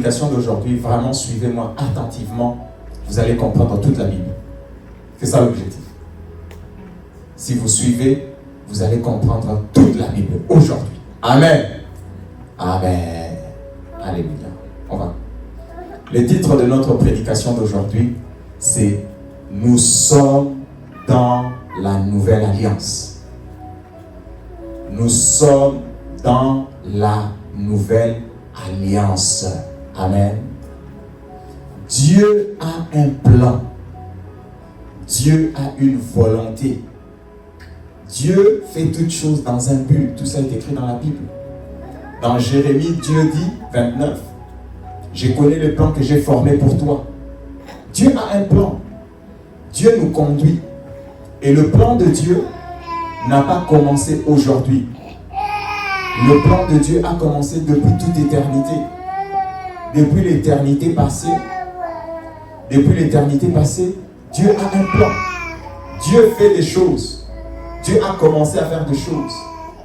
prédication d'aujourd'hui, vraiment suivez-moi attentivement, vous allez comprendre toute la Bible. C'est ça l'objectif. Si vous suivez, vous allez comprendre toute la Bible aujourd'hui. Amen. Amen. Alléluia. On va. Le titre de notre prédication d'aujourd'hui, c'est « Nous sommes dans la nouvelle alliance ». Nous sommes dans la nouvelle alliance. Amen. Dieu a un plan. Dieu a une volonté. Dieu fait toutes choses dans un but. Tout ça est écrit dans la Bible. Dans Jérémie, Dieu dit, 29, « Je connais le plan que j'ai formé pour toi. » Dieu a un plan. Dieu nous conduit. Et le plan de Dieu n'a pas commencé aujourd'hui. Le plan de Dieu a commencé depuis toute éternité. Depuis l'éternité passée. Depuis l'éternité passée, Dieu a un plan. Dieu fait des choses. Dieu a commencé à faire des choses.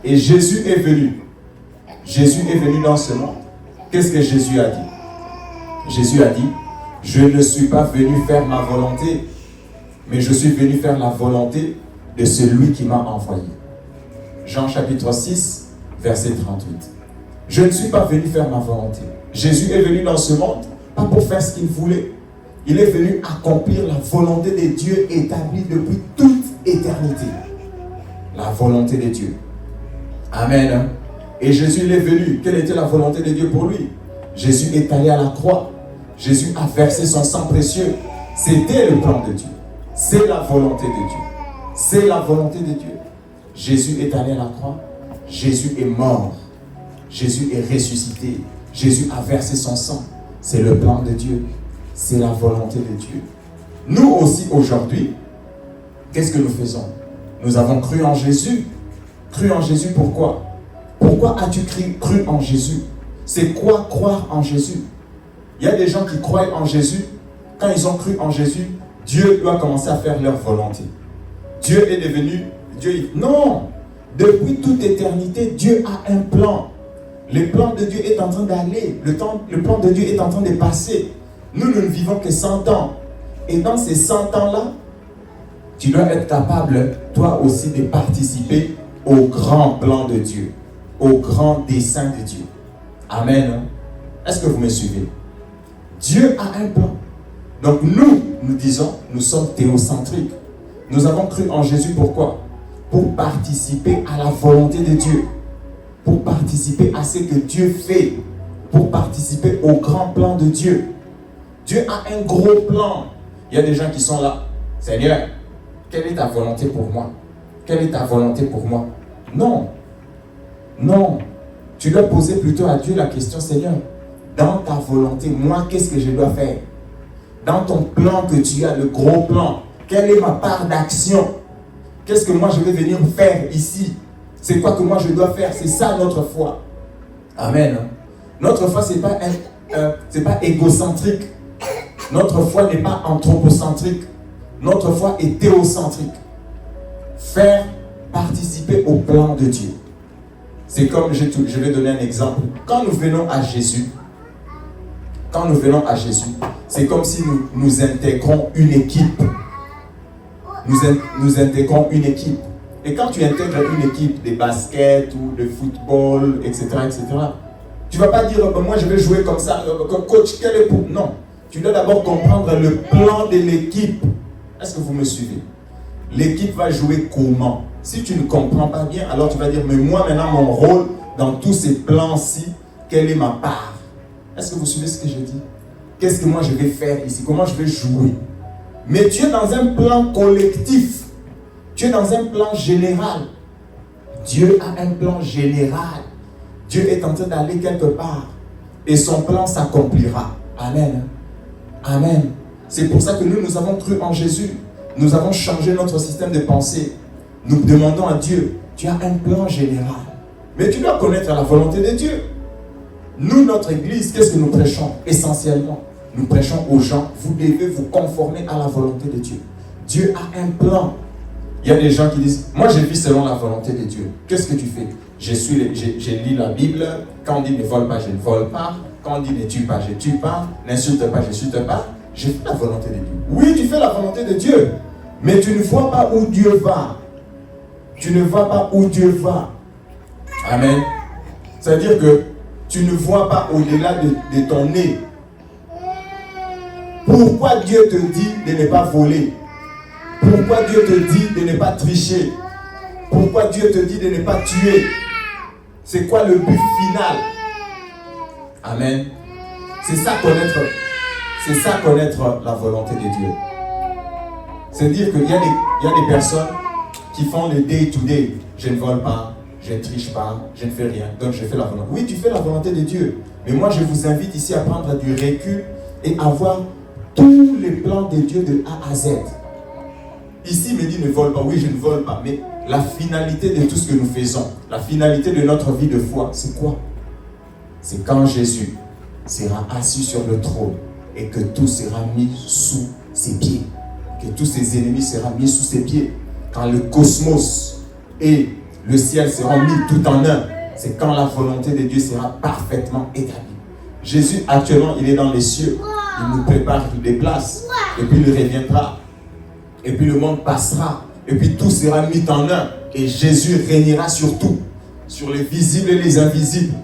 Et Jésus est venu. Jésus est venu dans ce monde. Qu'est-ce que Jésus a dit? Jésus a dit, « Je ne suis pas venu faire ma volonté, mais je suis venu faire la volonté de celui qui m'a envoyé. » Jean chapitre 6, verset 38. Je ne suis pas venu faire ma volonté. Jésus est venu dans ce monde, pas pour faire ce qu'il voulait. Il est venu accomplir la volonté de Dieu établie depuis toute éternité. La volonté de Dieu. Amen. Et Jésus il est venu. Quelle était la volonté de Dieu pour lui? Jésus est allé à la croix. Jésus a versé son sang précieux. C'était le plan de Dieu. C'est la volonté de Dieu. C'est la volonté de Dieu. Jésus est allé à la croix. Jésus est mort. Jésus est ressuscité. Jésus a versé son sang. C'est le plan de Dieu. C'est la volonté de Dieu. Nous aussi aujourd'hui, qu'est-ce que nous faisons? Nous avons cru en Jésus. Cru en Jésus pourquoi? Pourquoi as-tu cru en Jésus? C'est quoi croire en Jésus? Il y a des gens qui croient en Jésus. Quand ils ont cru en Jésus, Dieu doit commencer à faire leur volonté. Dieu est devenu... Non! Depuis toute éternité, Dieu a un plan. Le plan de Dieu est en train d'aller. Le plan de Dieu est en train de passer. Nous ne vivons que 100 ans. Et dans ces 100 ans-là, tu dois être capable, toi aussi, de participer au grand plan de Dieu. Au grand dessein de Dieu. Amen. Est-ce que vous me suivez? Dieu a un plan. Donc nous disons, nous sommes théocentriques. Nous avons cru en Jésus, pourquoi? Pour participer à la volonté de Dieu. Pour participer à ce que Dieu fait. Pour participer au grand plan de Dieu. Dieu a un gros plan. Il y a des gens qui sont là. Seigneur, quelle est ta volonté pour moi? Quelle est ta volonté pour moi? Non. Non. Tu dois poser plutôt à Dieu la question, Seigneur, dans ta volonté, moi, qu'est-ce que je dois faire? Dans ton plan que tu as, le gros plan, quelle est ma part d'action? Qu'est-ce que moi je vais venir faire ici? C'est quoi que moi je dois faire? C'est ça notre foi. Amen. Notre foi, c'est pas égocentrique. Notre foi n'est pas anthropocentrique. Notre foi est théocentrique. Faire participer au plan de Dieu. C'est comme, je vais donner un exemple. Quand nous venons à Jésus, c'est comme si nous intégrons une équipe. Nous intégrons une équipe. Et quand tu intègres une équipe de basket ou de football, etc., tu ne vas pas dire, moi je vais jouer comme ça, comme coach, quel est pour... Non. Tu dois d'abord comprendre le plan de l'équipe. Est-ce que vous me suivez? L'équipe va jouer comment? Si tu ne comprends pas bien, alors tu vas dire, mais moi maintenant mon rôle dans tous ces plans-ci, quelle est ma part? Est-ce que vous suivez ce que je dis? Qu'est-ce que moi je vais faire ici? Comment je vais jouer? Mais tu es dans un plan collectif. Tu es dans un plan général. Dieu a un plan général. Dieu est en train d'aller quelque part. Et son plan s'accomplira. Amen. Amen. C'est pour ça que nous avons cru en Jésus. Nous avons changé notre système de pensée. Nous demandons à Dieu, tu as un plan général. Mais tu dois connaître la volonté de Dieu. Nous, notre église, qu'est-ce que nous prêchons? Essentiellement, nous prêchons aux gens, vous devez vous conformer à la volonté de Dieu. Dieu a un plan. Il y a des gens qui disent, moi je vis selon la volonté de Dieu. Qu'est-ce que tu fais? Je lis la Bible. Quand on dit ne vole pas, je ne vole pas. Quand on dit ne tue pas, je ne tue pas. N'insulte pas, je n'insulte pas. Je fais la volonté de Dieu. Oui, tu fais la volonté de Dieu. Mais tu ne vois pas où Dieu va. Tu ne vois pas où Dieu va. Amen. C'est-à-dire que tu ne vois pas au-delà de ton nez. Pourquoi Dieu te dit de ne pas voler? Pourquoi Dieu te dit de ne pas tricher? Pourquoi Dieu te dit de ne pas tuer? C'est quoi le but final? Amen. C'est ça connaître la volonté de Dieu. C'est dire qu'il y a des personnes qui font le day-to-day. Je ne vole pas, je ne triche pas, je ne fais rien, donc je fais la volonté. Oui, tu fais la volonté de Dieu. Mais moi, je vous invite ici à prendre du recul et à voir tous les plans de Dieu de A à Z. Ici, il me dit ne vole pas. Oui, je ne vole pas. Mais la finalité de tout ce que nous faisons, la finalité de notre vie de foi, c'est quoi? C'est quand Jésus sera assis sur le trône et que tout sera mis sous ses pieds. Que tous ses ennemis seront mis sous ses pieds. Quand le cosmos et le ciel seront mis tout en un, c'est quand la volonté de Dieu sera parfaitement établie. Jésus, actuellement, il est dans les cieux. Il nous prépare des places. Et puis il reviendra. Et puis le monde passera. Et puis tout sera mis en un. Et Jésus régnera sur tout. Sur les visibles et les invisibles.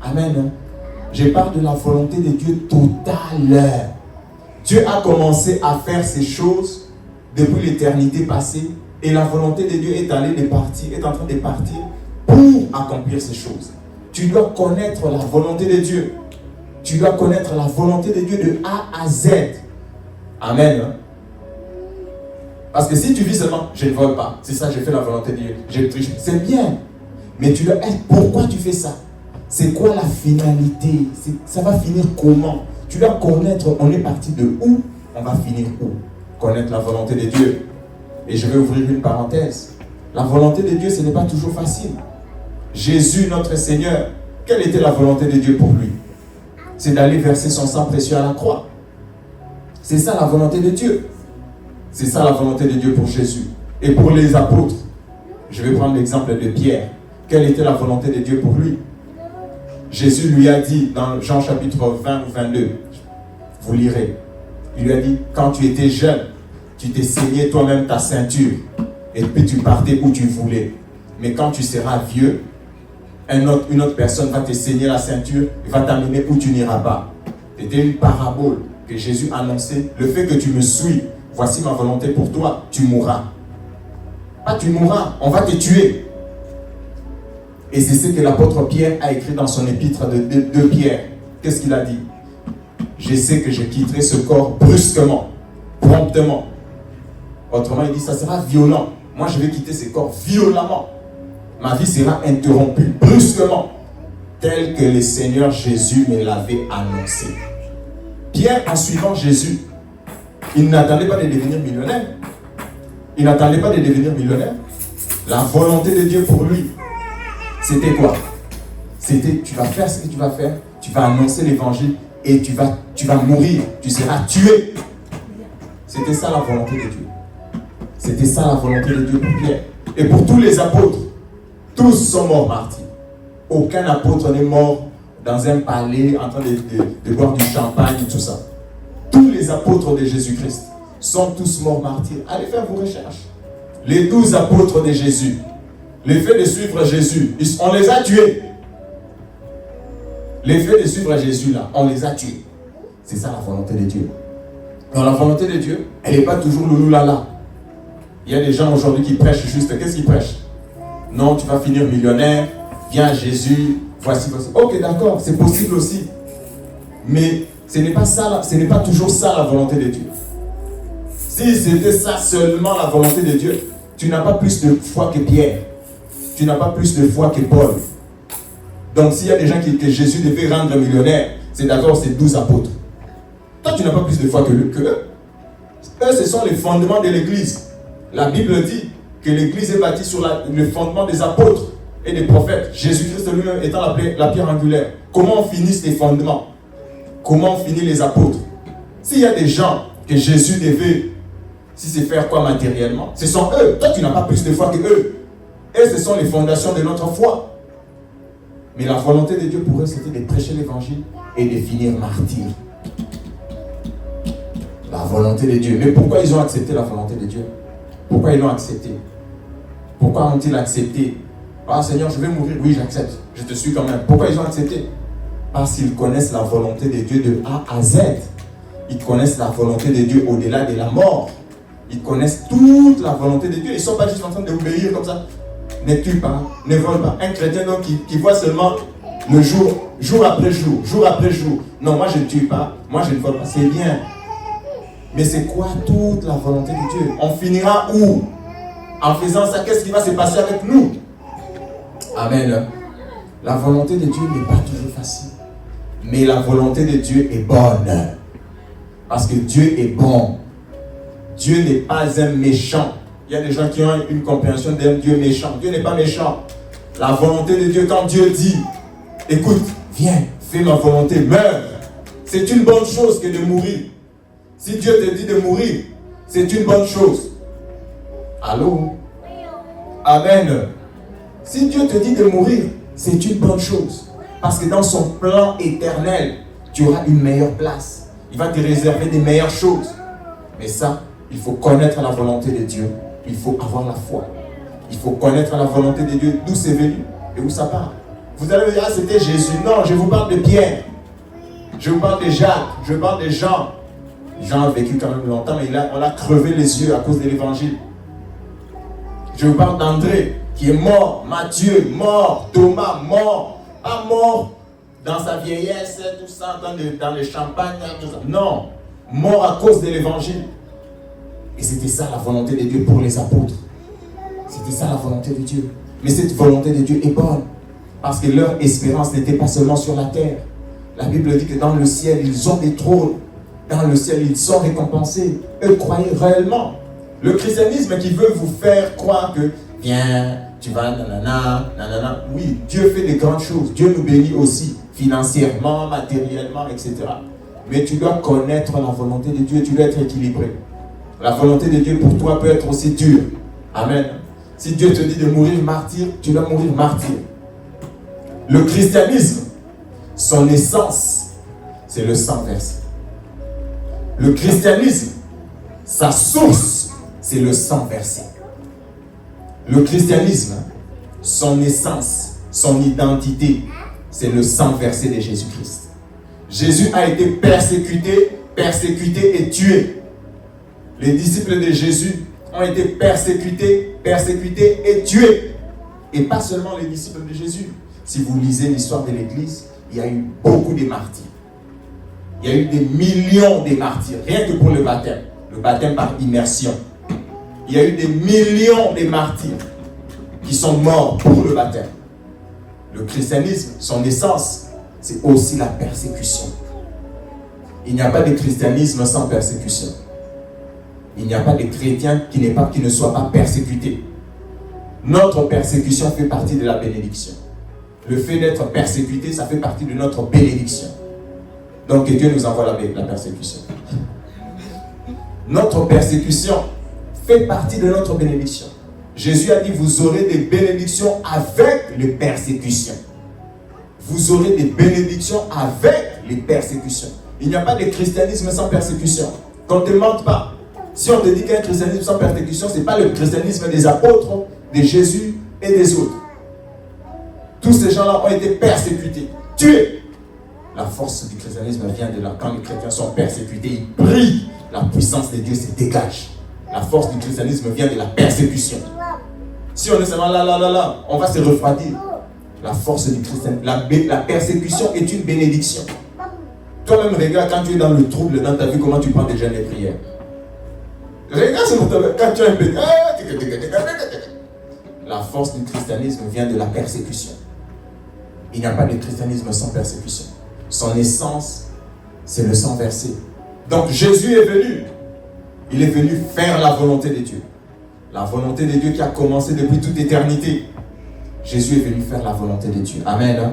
Amen. Je parle de la volonté de Dieu totale. Dieu a commencé à faire ces choses depuis l'éternité passée. Et la volonté de Dieu est en train de partir pour accomplir ces choses. Tu dois connaître la volonté de Dieu. Tu dois connaître la volonté de Dieu de A à Z. Amen. Parce que si tu vis seulement, je ne vole pas, c'est ça, j'ai fait la volonté de Dieu, je triche, c'est bien. Mais tu dois être, pourquoi tu fais ça? C'est quoi la finalité? Ça va finir comment? Tu dois connaître, on est parti de où, on va finir où? Connaître la volonté de Dieu. Et je vais ouvrir une parenthèse. La volonté de Dieu, ce n'est pas toujours facile. Jésus, notre Seigneur, quelle était la volonté de Dieu pour lui? C'est d'aller verser son sang précieux à la croix. C'est ça la volonté de Dieu. C'est ça la volonté de Dieu pour Jésus. Et pour les apôtres, je vais prendre l'exemple de Pierre. Quelle était la volonté de Dieu pour lui? Jésus lui a dit dans Jean chapitre 20 ou 22, vous lirez, il lui a dit, quand tu étais jeune, tu t'es saigné toi-même ta ceinture et puis tu partais où tu voulais. Mais quand tu seras vieux, une autre personne va te saigner la ceinture et va t'amener où tu n'iras pas. C'était une parabole que Jésus annonçait. Le fait que tu me suis, voici ma volonté pour toi, tu mourras. Pas tu mourras, on va te tuer. Et c'est ce que l'apôtre Pierre a écrit dans son épître de Pierre. Qu'est-ce qu'il a dit? Je sais que je quitterai ce corps brusquement, promptement. Autrement, il dit, ça sera violent. Moi, je vais quitter ce corps violemment. Ma vie sera interrompue brusquement, tel que le Seigneur Jésus me l'avait annoncé. Pierre, en suivant Jésus, il n'attendait pas de devenir millionnaire. Il n'attendait pas de devenir millionnaire. La volonté de Dieu pour lui, c'était quoi? C'était, tu vas faire ce que tu vas faire, tu vas annoncer l'évangile et tu vas mourir, tu seras tué. C'était ça la volonté de Dieu. C'était ça la volonté de Dieu pour Pierre. Et pour tous les apôtres, tous sont morts martyrs. Aucun apôtre n'est mort dans un palais en train de boire du champagne et tout ça. Tous les apôtres de Jésus-Christ sont tous morts martyrs. Allez faire vos recherches. Les 12 apôtres de Jésus, le fait de suivre Jésus, on les a tués. Le fait de suivre Jésus là, on les a tués. C'est ça la volonté de Dieu. Dans la volonté de Dieu, elle n'est pas toujours louloulala. Il y a des gens aujourd'hui qui prêchent juste, qu'est-ce qu'ils prêchent? Non, tu vas finir millionnaire, viens à Jésus, voici. Ok, d'accord, c'est possible aussi. Mais ce n'est pas ça, ce n'est pas toujours ça la volonté de Dieu. Si c'était ça seulement la volonté de Dieu, tu n'as pas plus de foi que Pierre. Tu n'as pas plus de foi que Paul. Donc s'il y a des gens que Jésus devait rendre millionnaires, c'est d'accord, c'est 12 apôtres. Toi, tu n'as pas plus de foi que eux. Eux, ce sont les fondements de l'église. La Bible dit que l'église est bâtie sur le fondement des apôtres et des prophètes. Jésus-Christ lui-même étant la pierre angulaire. Comment on finit ces fondements? Comment on finit les apôtres? S'il y a des gens que Jésus devait, si c'est faire quoi matériellement, ce sont eux. Toi, tu n'as pas plus de foi que eux. Et ce sont les fondations de notre foi. Mais la volonté de Dieu pour eux, c'était de prêcher l'évangile et de finir martyr. La volonté de Dieu. Mais pourquoi ils ont accepté la volonté de Dieu? Pourquoi ils l'ont accepté? Pourquoi ont-ils accepté? Ah Seigneur, je vais mourir. Oui, j'accepte. Je te suis quand même. Pourquoi ils ont accepté? Parce qu'ils connaissent la volonté de Dieu de A à Z. Ils connaissent la volonté de Dieu au-delà de la mort. Ils connaissent toute la volonté de Dieu. Ils ne sont pas juste en train d'obéir comme ça. Ne tue pas, ne vole pas. Un chrétien donc qui voit seulement le jour après jour, jour après jour. Non, moi je ne tue pas, moi je ne vole pas. C'est bien. Mais c'est quoi toute la volonté de Dieu? On finira où? En faisant ça, qu'est-ce qui va se passer avec nous? Amen. La volonté de Dieu n'est pas toujours facile. Mais la volonté de Dieu est bonne. Parce que Dieu est bon. Dieu n'est pas un méchant. Il y a des gens qui ont une compréhension d'un Dieu méchant. Dieu n'est pas méchant. La volonté de Dieu, quand Dieu dit, écoute, viens, fais ma volonté, meurs. C'est une bonne chose que de mourir. Si Dieu te dit de mourir, c'est une bonne chose. Allô? Amen. Si Dieu te dit de mourir, c'est une bonne chose. Parce que dans son plan éternel, tu auras une meilleure place. Il va te réserver des meilleures choses. Mais ça, il faut connaître la volonté de Dieu. Il faut avoir la foi. Il faut connaître la volonté de Dieu, d'où c'est venu et où ça part. Vous allez me dire, ah, c'était Jésus. Non, je vous parle de Pierre. Je vous parle de Jacques. Je vous parle de Jean. Jean a vécu quand même longtemps, mais on a crevé les yeux à cause de l'évangile. Je vous parle d'André, qui est mort. Matthieu, mort. Thomas, mort. Pas mort dans sa vieillesse, tout ça, dans le champagne, tout ça. Non, mort à cause de l'évangile. Et c'était ça la volonté de Dieu pour les apôtres. C'était ça la volonté de Dieu. Mais cette volonté de Dieu est bonne. Parce que leur espérance n'était pas seulement sur la terre. La Bible dit que dans le ciel, ils ont des trônes. Dans le ciel, ils sont récompensés. Eux croyaient réellement. Le christianisme qui veut vous faire croire que, viens, tu vas, nanana, nanana. Oui, Dieu fait des grandes choses. Dieu nous bénit aussi, financièrement, matériellement, etc. Mais tu dois connaître la volonté de Dieu. Tu dois être équilibré. La volonté de Dieu pour toi peut être aussi dure. Amen. Si Dieu te dit de mourir martyr, tu dois mourir martyr. Le christianisme, son essence, c'est le sang versé. Le christianisme, sa source, c'est le sang versé. Le christianisme, son essence, son identité, c'est le sang versé de Jésus-Christ. Jésus a été persécuté et tué. Les disciples de Jésus ont été persécutés et tués. Et pas seulement les disciples de Jésus. Si vous lisez l'histoire de l'Église, il y a eu beaucoup de martyrs. Il y a eu des millions de martyrs, rien que pour le baptême par immersion. Il y a eu des millions de martyrs qui sont morts pour le baptême. Le christianisme, son essence, c'est aussi la persécution. Il n'y a pas de christianisme sans persécution. Il n'y a pas de chrétien qui ne soit pas persécuté. Notre persécution fait partie de la bénédiction. Le fait d'être persécuté, ça fait partie de notre bénédiction. Donc que Dieu nous envoie la persécution. Notre persécution fait partie de notre bénédiction. Jésus a dit, vous aurez des bénédictions avec les persécutions. Vous aurez des bénédictions avec les persécutions. Il n'y a pas de christianisme sans persécution. Qu'on ne te mente pas. Si on te dit qu'il y a un christianisme sans persécution, ce n'est pas le christianisme des apôtres, de Jésus et des autres. Tous ces gens-là ont été persécutés, tués. La force du christianisme vient de là. Quand les chrétiens sont persécutés, ils prient. La puissance de Dieu se dégage. La force du christianisme vient de la persécution. Si on est seulement là, on va se refroidir. La force du christianisme, la persécution est une bénédiction. Toi-même, regarde quand tu es dans le trouble dans ta vie, comment tu prends déjà les prières. Regarde quand tu as un peu. La force du christianisme vient de la persécution. Il n'y a pas de christianisme sans persécution. Son essence, c'est le sang versé. Donc Jésus est venu. Il est venu faire la volonté de Dieu. La volonté de Dieu qui a commencé depuis toute éternité. Jésus est venu faire la volonté de Dieu. Amen.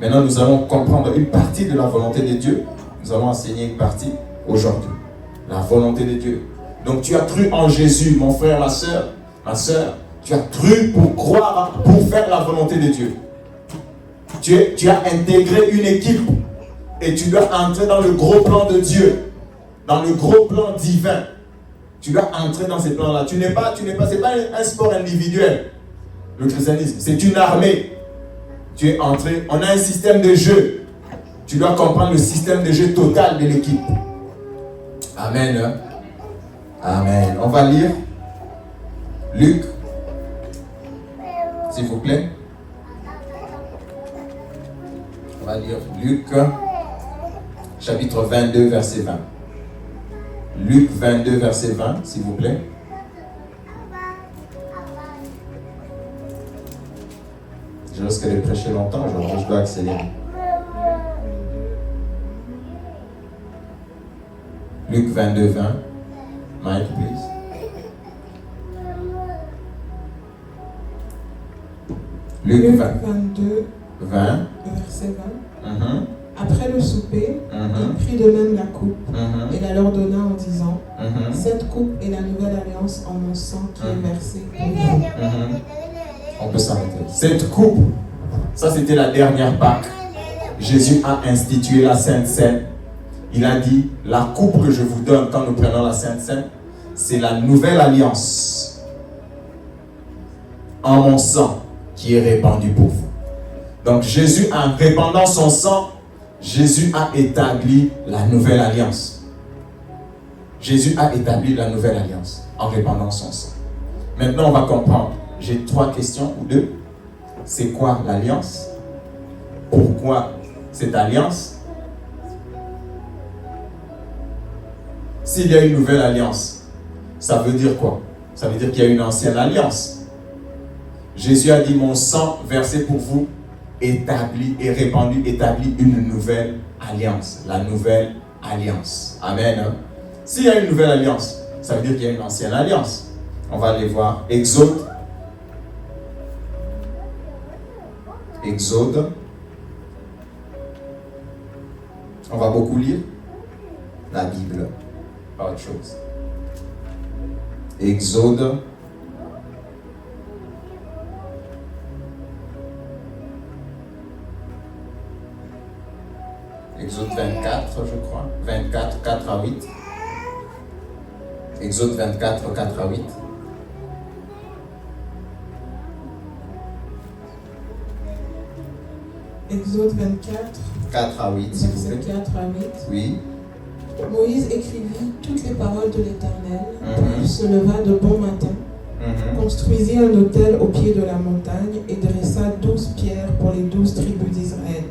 Maintenant, nous allons comprendre une partie de la volonté de Dieu. Nous allons enseigner une partie aujourd'hui. La volonté de Dieu. Donc tu as cru en Jésus, mon frère, ma soeur. Tu as cru pour croire, pour faire la volonté de Dieu. Tu as intégré une équipe et tu dois entrer dans le gros plan de Dieu, dans le gros plan divin. Tu dois entrer dans ces plans-là. C'est pas un sport individuel. Le christianisme, c'est une armée. Tu es entré, on a un système de jeu. Tu dois comprendre le système de jeu total de l'équipe. Amen. Amen. On va lire Luc, s'il vous plaît. On va lire Luc, chapitre 22, verset 20. Luc 22, verset 20, s'il vous plaît. Je risque de prêcher longtemps aujourd'hui, je dois accélérer. Luc 22, 20. Mike, please. Luc 22, 20. Verset 20. Après le souper, il prit de même la coupe et la leur donna en disant cette coupe est la nouvelle alliance en mon sang qui est versée pour vous. On peut s'arrêter. Cette coupe, ça c'était la dernière Pâque. Jésus a institué la Sainte Seine. Il a dit, la coupe que je vous donne quand nous prenons la Sainte Seine, c'est la nouvelle alliance en mon sang qui est répandue pour vous. Donc Jésus, en répandant son sang, Jésus a établi la nouvelle alliance. Jésus a établi la nouvelle alliance en répandant son sang. Maintenant, on va comprendre. J'ai 3 questions ou 2. C'est quoi l'alliance? Pourquoi cette alliance? S'il y a une nouvelle alliance, ça veut dire quoi? Ça veut dire qu'il y a une ancienne alliance. Jésus a dit, mon sang versé pour vous, établit et répandu, établit une nouvelle alliance. La nouvelle alliance. Amen. S'il y a une nouvelle alliance, ça veut dire qu'il y a une ancienne alliance. On va aller voir Exode. Exode. On va beaucoup lire la Bible. Pas autre chose. Exode. Exode 24, je crois. 24, 4 à 8. Exode 24, 4 à 8. Exode 24, 4 à 8, s'il vous plaît. verset 4 à 8. Oui. Moïse écrivit toutes les paroles de l'Éternel, puis se leva de bon matin, construisit un autel au pied de la montagne et dressa 12 pierres pour les 12 tribus d'Israël.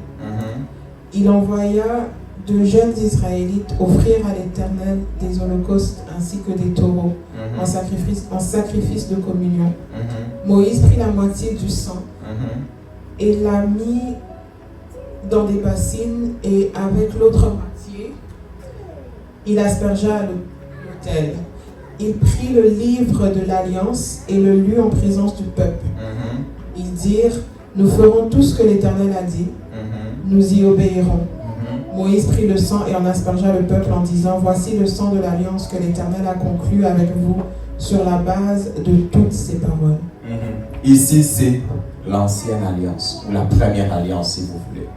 Il envoya de jeunes Israélites offrir à l'Éternel des holocaustes ainsi que des taureaux en sacrifice de communion. Moïse prit la moitié du sang et l'a mis dans des bassines et avec l'autre moitié, il aspergea l'autel. Il prit le livre de l'Alliance et le lut en présence du peuple. Ils dirent, nous ferons tout ce que l'Éternel a dit. Nous y obéirons. Moïse prit le sang et en aspergea le peuple en disant, voici le sang de l'alliance que l'Éternel a conclu avec vous sur la base de toutes ces paroles. Ici, c'est l'ancienne alliance, ou la première alliance, si vous voulez.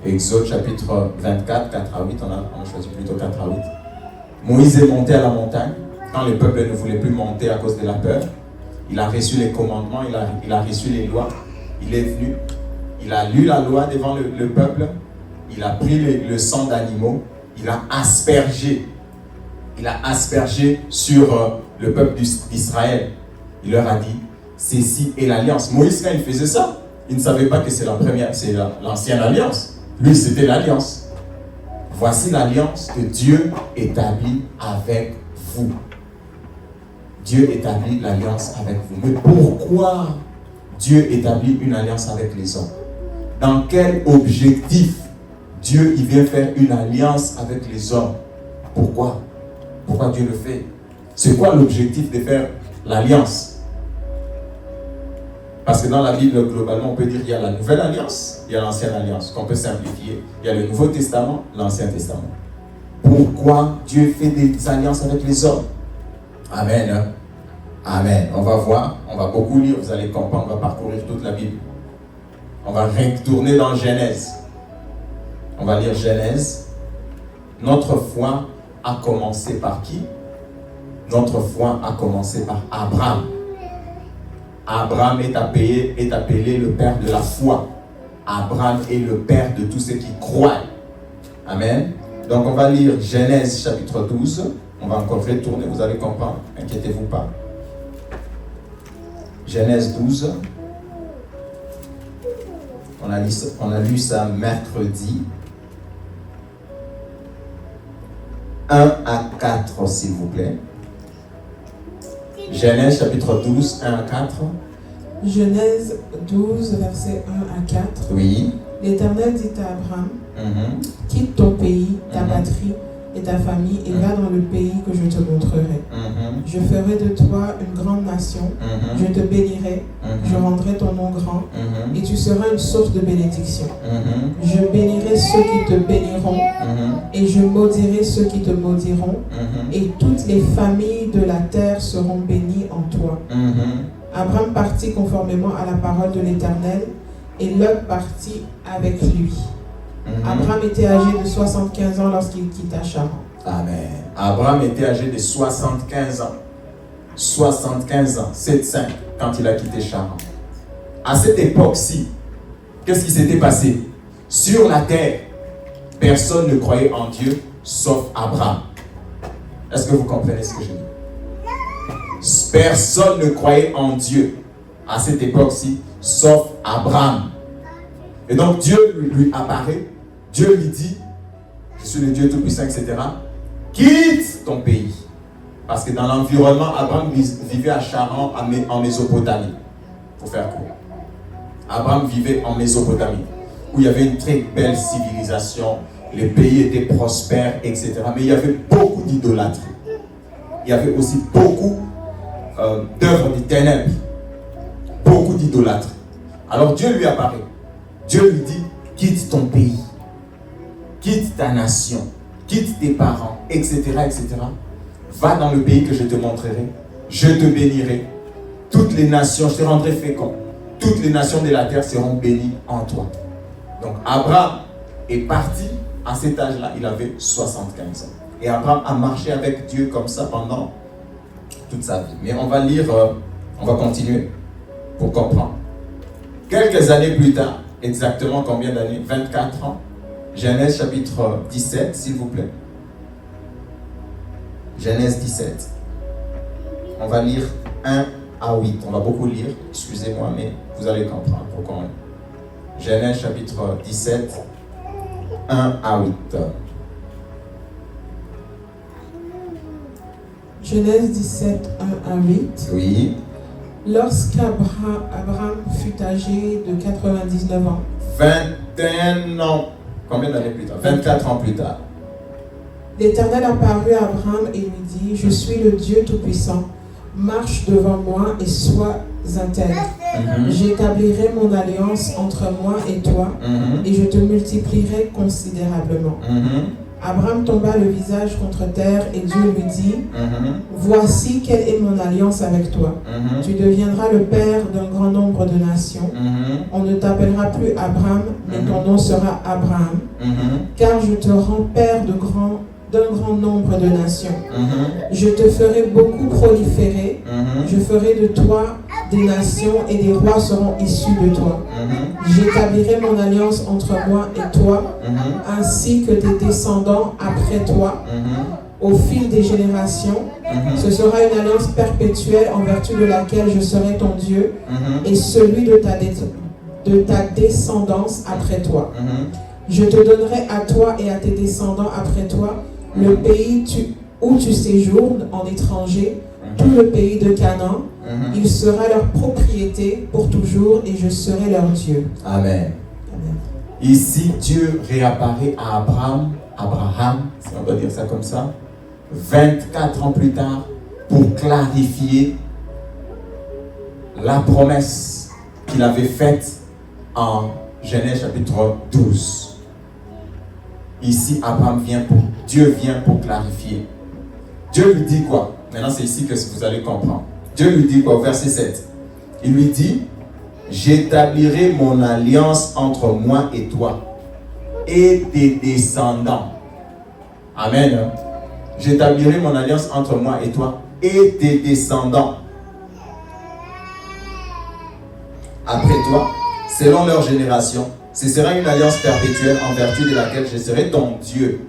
Exode chapitre 24, 4 à 8, on a choisi plutôt 4 à 8. Moïse est monté à la montagne, quand le peuple ne voulait plus monter à cause de la peur. Il a reçu les commandements, il a reçu les lois, il est venu. Il a lu la loi devant le peuple, il a pris le sang d'animaux, il a aspergé sur le peuple d'Israël. Il leur a dit, ceci est l'alliance. Moïse, quand il faisait ça, il ne savait pas que c'est l'ancienne alliance. Lui, c'était l'alliance. Voici l'alliance que Dieu établit avec vous. Dieu établit l'alliance avec vous. Mais pourquoi Dieu établit une alliance avec les hommes? Dans quel objectif Dieu il vient faire une alliance avec les hommes? Pourquoi? Pourquoi Dieu le fait? C'est quoi l'objectif de faire l'alliance? Parce que dans la Bible, globalement, on peut dire qu'il y a la nouvelle alliance, il y a l'ancienne alliance, qu'on peut simplifier. Il y a le Nouveau Testament, l'Ancien Testament. Pourquoi Dieu fait des alliances avec les hommes? Amen. Amen. On va voir, on va beaucoup lire, vous allez comprendre, on va parcourir toute la Bible. On va retourner dans Genèse. On va lire Genèse. Notre foi a commencé par qui? Notre foi a commencé par Abraham. Abraham est appelé le père de la foi. Abraham est le père de tous ceux qui croient. Amen. Donc on va lire Genèse chapitre 12. On va encore retourner, vous allez comprendre. Inquiétez-vous pas. Genèse 12. On a lu ça mercredi. 1 à 4, s'il vous plaît. Genèse chapitre 12, 1 à 4. Genèse 12, versets 1 à 4. Oui. L'Éternel dit à Abraham, quitte ton pays, ta patrie et ta famille et va dans le pays que je te montrerai. Je ferai de toi une grande nation, je te bénirai, je rendrai ton nom grand et tu seras une source de bénédiction. Je bénirai ceux qui te béniront et je maudirai ceux qui te maudiront et toutes les familles de la terre seront bénies en toi. Abraham partit conformément à la parole de l'Éternel et Lot partit avec lui. Abraham était âgé de 75 ans lorsqu'il quitta Charan. Amen. Abraham était âgé de 75 ans. 75 ans, 7-5, quand il a quitté Charan. À cette époque-ci, qu'est-ce qui s'était passé? Sur la terre, personne ne croyait en Dieu sauf Abraham. Est-ce que vous comprenez ce que je dis? Personne ne croyait en Dieu à cette époque-ci sauf Abraham. Et donc Dieu lui apparaît, Dieu lui dit, je suis le Dieu Tout-Puissant, etc. Quitte ton pays. Parce que dans l'environnement, Abraham vivait à Charan, en Mésopotamie. Pour faire court. Abraham vivait en Mésopotamie, où il y avait une très belle civilisation, les pays étaient prospères, etc. Mais il y avait beaucoup d'idolâtrie. Il y avait aussi beaucoup d'œuvres des ténèbres. Beaucoup d'idolâtrie. Alors Dieu lui apparaît. Dieu lui dit, quitte ton pays, quitte ta nation, quitte tes parents, etc., etc. Va dans le pays que je te montrerai, je te bénirai. Toutes les nations, je te rendrai fécond. Toutes les nations de la terre seront bénies en toi. Donc Abraham est parti à cet âge-là, il avait 75 ans. Et Abraham a marché avec Dieu comme ça pendant toute sa vie. Mais on va lire, on va continuer pour comprendre. Quelques années plus tard, exactement combien d'années? 24 ans. Genèse chapitre 17, s'il vous plaît. Genèse 17. On va lire 1 à 8. On va beaucoup lire, excusez-moi, mais vous allez comprendre pourquoi on lit. Genèse chapitre 17, 1 à 8. Genèse 17, 1 à 8. Oui. Lorsqu'Abraham fut âgé de 99 ans. 21 ans. Combien d'années plus tard? 24 ans plus tard. L'Éternel apparut à Abraham et lui dit, je suis le Dieu Tout-Puissant. Marche devant moi et sois intègre. J'établirai mon alliance entre moi et toi et je te multiplierai considérablement. Abraham tomba le visage contre terre et Dieu lui dit, voici quelle est mon alliance avec toi. Tu deviendras le père d'un grand nombre de nations. On ne t'appellera plus Abraham, mais ton nom sera Abraham, car je te rends père d'un grand nombre de nations. Je te ferai beaucoup proliférer. Je ferai de toi des nations et des rois seront issus de toi. J'établirai mon alliance entre moi et toi, ainsi que tes descendants après toi, au fil des générations. Ce sera une alliance perpétuelle en vertu de laquelle je serai ton Dieu et celui de ta descendance après toi. Je te donnerai à toi et à tes descendants après toi le pays où tu séjournes en étranger, tout le pays de Canaan. Il sera leur propriété pour toujours et je serai leur Dieu. Amen. Amen. Ici, Dieu réapparaît à Abraham, si on doit dire ça comme ça, 24 ans plus tard, pour clarifier la promesse qu'il avait faite en Genèse chapitre 12. Ici, Dieu vient pour clarifier. Dieu lui dit quoi? Maintenant, c'est ici que vous allez comprendre. Dieu lui dit quoi? Verset 7. Il lui dit, j'établirai mon alliance entre moi et toi et tes descendants. Amen. J'établirai mon alliance entre moi et toi et tes descendants après toi, selon leur génération. Ce sera une alliance perpétuelle en vertu de laquelle je serai ton Dieu.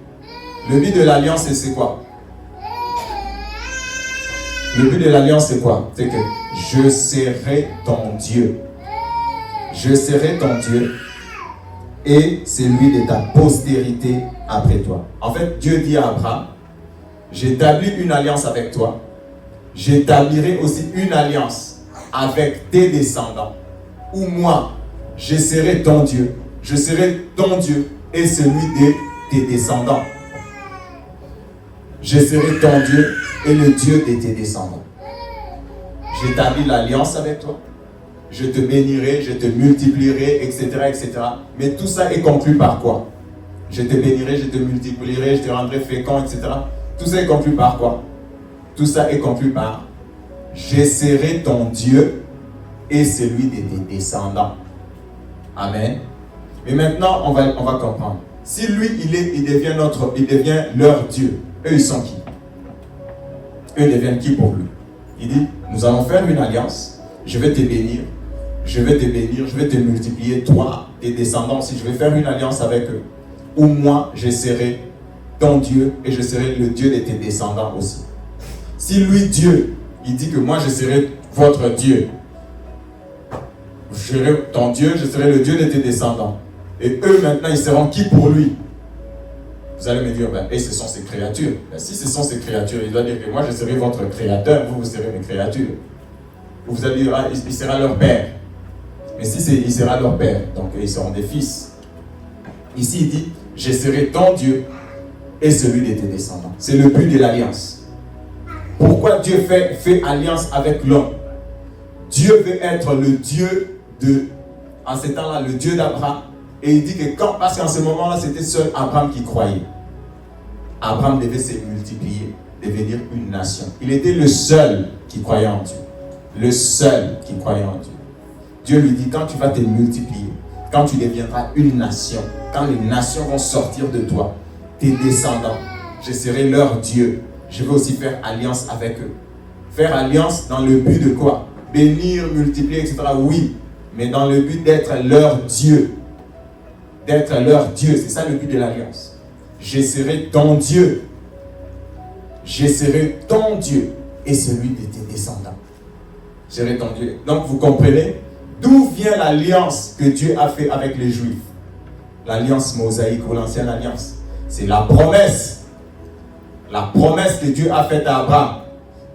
Le but de l'alliance, c'est quoi? Le but de l'alliance, c'est quoi? C'est que je serai ton Dieu. Je serai ton Dieu et celui de ta postérité après toi. En fait, Dieu dit à Abraham, j'établis une alliance avec toi. J'établirai aussi une alliance avec tes descendants. Ou moi, je serai ton Dieu. Je serai ton Dieu et celui de tes descendants. Je serai ton Dieu et le Dieu de tes descendants. J'établis l'alliance avec toi. Je te bénirai, je te multiplierai, etc., etc. Mais tout ça est conclu par quoi? Je te bénirai, je te multiplierai, je te rendrai fécond, etc. Tout ça est conclu par quoi? Tout ça est conclu par je serai ton Dieu et celui de tes descendants. Amen. Mais maintenant, on va comprendre. Si lui, il devient leur Dieu, eux, ils sont qui? Eux deviennent qui pour lui? Il dit, nous allons faire une alliance, je vais te bénir, je vais te multiplier, toi, tes descendants aussi, je vais faire une alliance avec eux. Ou moi, je serai ton Dieu et je serai le Dieu de tes descendants aussi. Si lui, Dieu, il dit que moi, je serai votre Dieu, je serai ton Dieu, je serai le Dieu de tes descendants. Et eux, maintenant, ils seront qui pour lui? Vous allez me dire, et ce sont ses créatures. Si ce sont ses créatures, il doit dire que moi, je serai votre créateur, vous serez mes créatures. Vous allez dire, il sera leur père. Mais si il sera leur père, donc ils seront des fils. Ici, il dit, je serai ton Dieu et celui de tes descendants. C'est le but de l'alliance. Pourquoi Dieu fait alliance avec l'homme? Dieu veut être le Dieu en ce temps-là, le Dieu d'Abraham. Et il dit que parce qu'en ce moment-là, c'était seul Abraham qui croyait. Abraham devait se multiplier, devenir une nation. Il était le seul qui croyait en Dieu. Le seul qui croyait en Dieu. Dieu lui dit, quand tu vas te multiplier, quand tu deviendras une nation, quand les nations vont sortir de toi, tes descendants, je serai leur Dieu. Je vais aussi faire alliance avec eux. Faire alliance dans le but de quoi? Bénir, multiplier, etc. Oui, mais dans le but d'être leur Dieu. D'être leur Dieu, c'est ça le but de l'alliance. Je serai ton Dieu. Je serai ton Dieu et celui de tes descendants. Je serai ton Dieu. Donc vous comprenez d'où vient l'alliance que Dieu a fait avec les Juifs. L'alliance mosaïque ou l'ancienne alliance. C'est la promesse. La promesse que Dieu a faite à Abraham.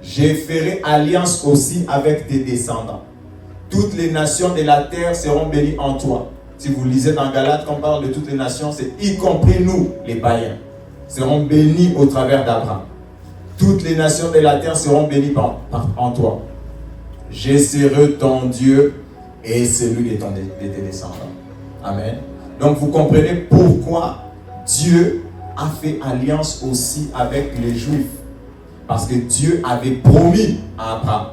Je ferai alliance aussi avec tes descendants. Toutes les nations de la terre seront bénies en toi. Si vous lisez dans Galates, quand on parle de toutes les nations, c'est y compris nous, les païens, seront bénis au travers d'Abraham. Toutes les nations de la terre seront bénies en toi. Je serai ton Dieu et celui de tes descendants. Amen. Donc vous comprenez pourquoi Dieu a fait alliance aussi avec les Juifs. Parce que Dieu avait promis à Abraham.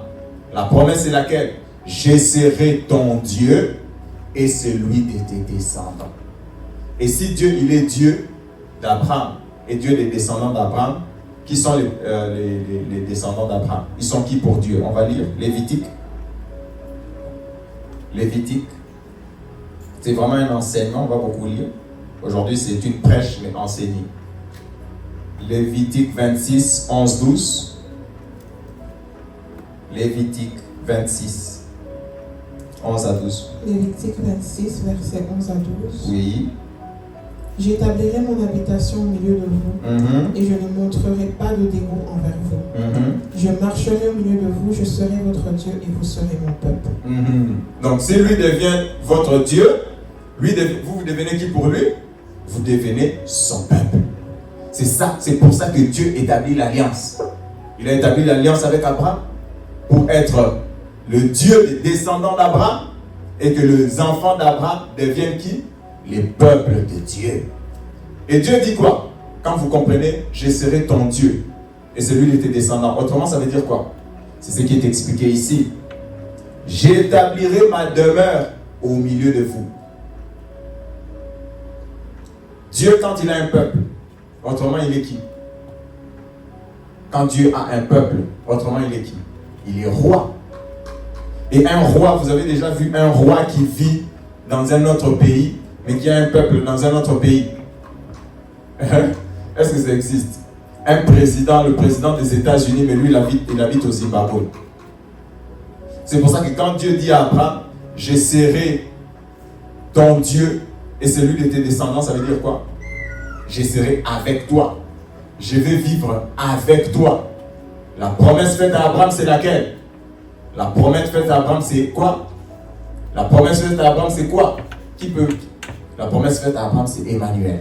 La promesse est laquelle? Je serai ton Dieu et celui de tes descendants. Et si Dieu, il est Dieu d'Abraham et Dieu des descendants d'Abraham, qui sont les descendants d'Abraham? Ils sont qui pour Dieu? On va lire Lévitique. Lévitique. C'est vraiment un enseignement, on va beaucoup lire. Aujourd'hui, c'est une prêche, mais enseignée. Lévitique 26, 11, 12. Lévitique 26, 11 à 12. Lévitique 26, versets 11 à 12. Oui. J'établirai mon habitation au milieu de vous, et je ne montrerai pas de dégoût envers vous. Je marcherai au milieu de vous, je serai votre Dieu et vous serez mon peuple. Donc si lui devient votre Dieu, vous devenez qui pour lui? Vous devenez son peuple. C'est ça, c'est pour ça que Dieu établit l'alliance. Il a établi l'alliance avec Abraham pour être le Dieu des descendants d'Abraham et que les enfants d'Abraham deviennent qui? Les peuples de Dieu. Et Dieu dit quoi? Quand vous comprenez, je serai ton Dieu et celui de tes descendants. Autrement, ça veut dire quoi? C'est ce qui est expliqué ici. j'établirai ma demeure au milieu de vous. Dieu, quand il a un peuple, autrement il est qui? Quand Dieu a un peuple, autrement il est qui? Il est roi. Et un roi, vous avez déjà vu un roi qui vit dans un autre pays, mais qui a un peuple dans un autre pays? Est-ce que ça existe? Un président, le président des États-Unis, mais lui il habite au Zimbabwe. C'est pour ça que quand Dieu dit à Abraham, je serai ton Dieu et celui de tes descendants, ça veut dire quoi? Je serai avec toi. Je vais vivre avec toi. La promesse faite à Abraham, c'est laquelle? La promesse faite à Abraham, c'est quoi? La promesse faite à Abraham, c'est quoi? Qui peut? La promesse faite à Abraham, c'est Emmanuel.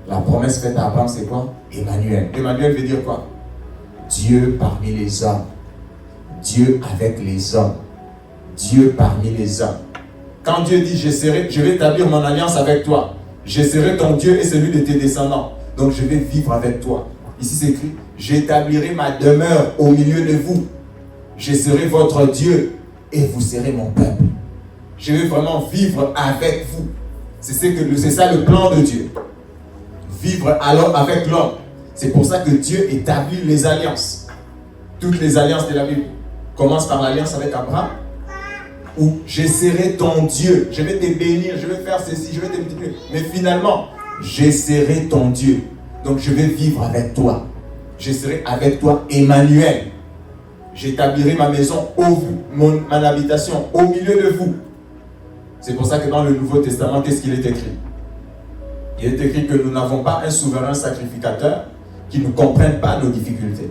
La promesse faite à Abraham, c'est quoi? Emmanuel. Emmanuel veut dire quoi? Dieu parmi les hommes. Dieu avec les hommes. Dieu parmi les hommes. Quand Dieu dit, je vais établir mon alliance avec toi. Je serai ton Dieu et celui de tes descendants. Donc je vais vivre avec toi. Ici c'est écrit, j'établirai ma demeure au milieu de vous. Je serai votre Dieu et vous serez mon peuple. Je vais vraiment vivre avec vous. C'est ça le plan de Dieu. Vivre alors avec l'homme. C'est pour ça que Dieu établit les alliances. Toutes les alliances de la Bible commencent par l'alliance avec Abraham. Où je serai ton Dieu. Je vais te bénir, je vais faire ceci, je vais te multiplier. Mais finalement, je serai ton Dieu. Donc je vais vivre avec toi. Je serai avec toi, Emmanuel. J'établirai ma maison, mon habitation au milieu de vous. C'est pour ça que dans le Nouveau Testament, qu'est-ce qu'il est écrit? Il est écrit que nous n'avons pas un souverain sacrificateur qui ne comprenne pas nos difficultés.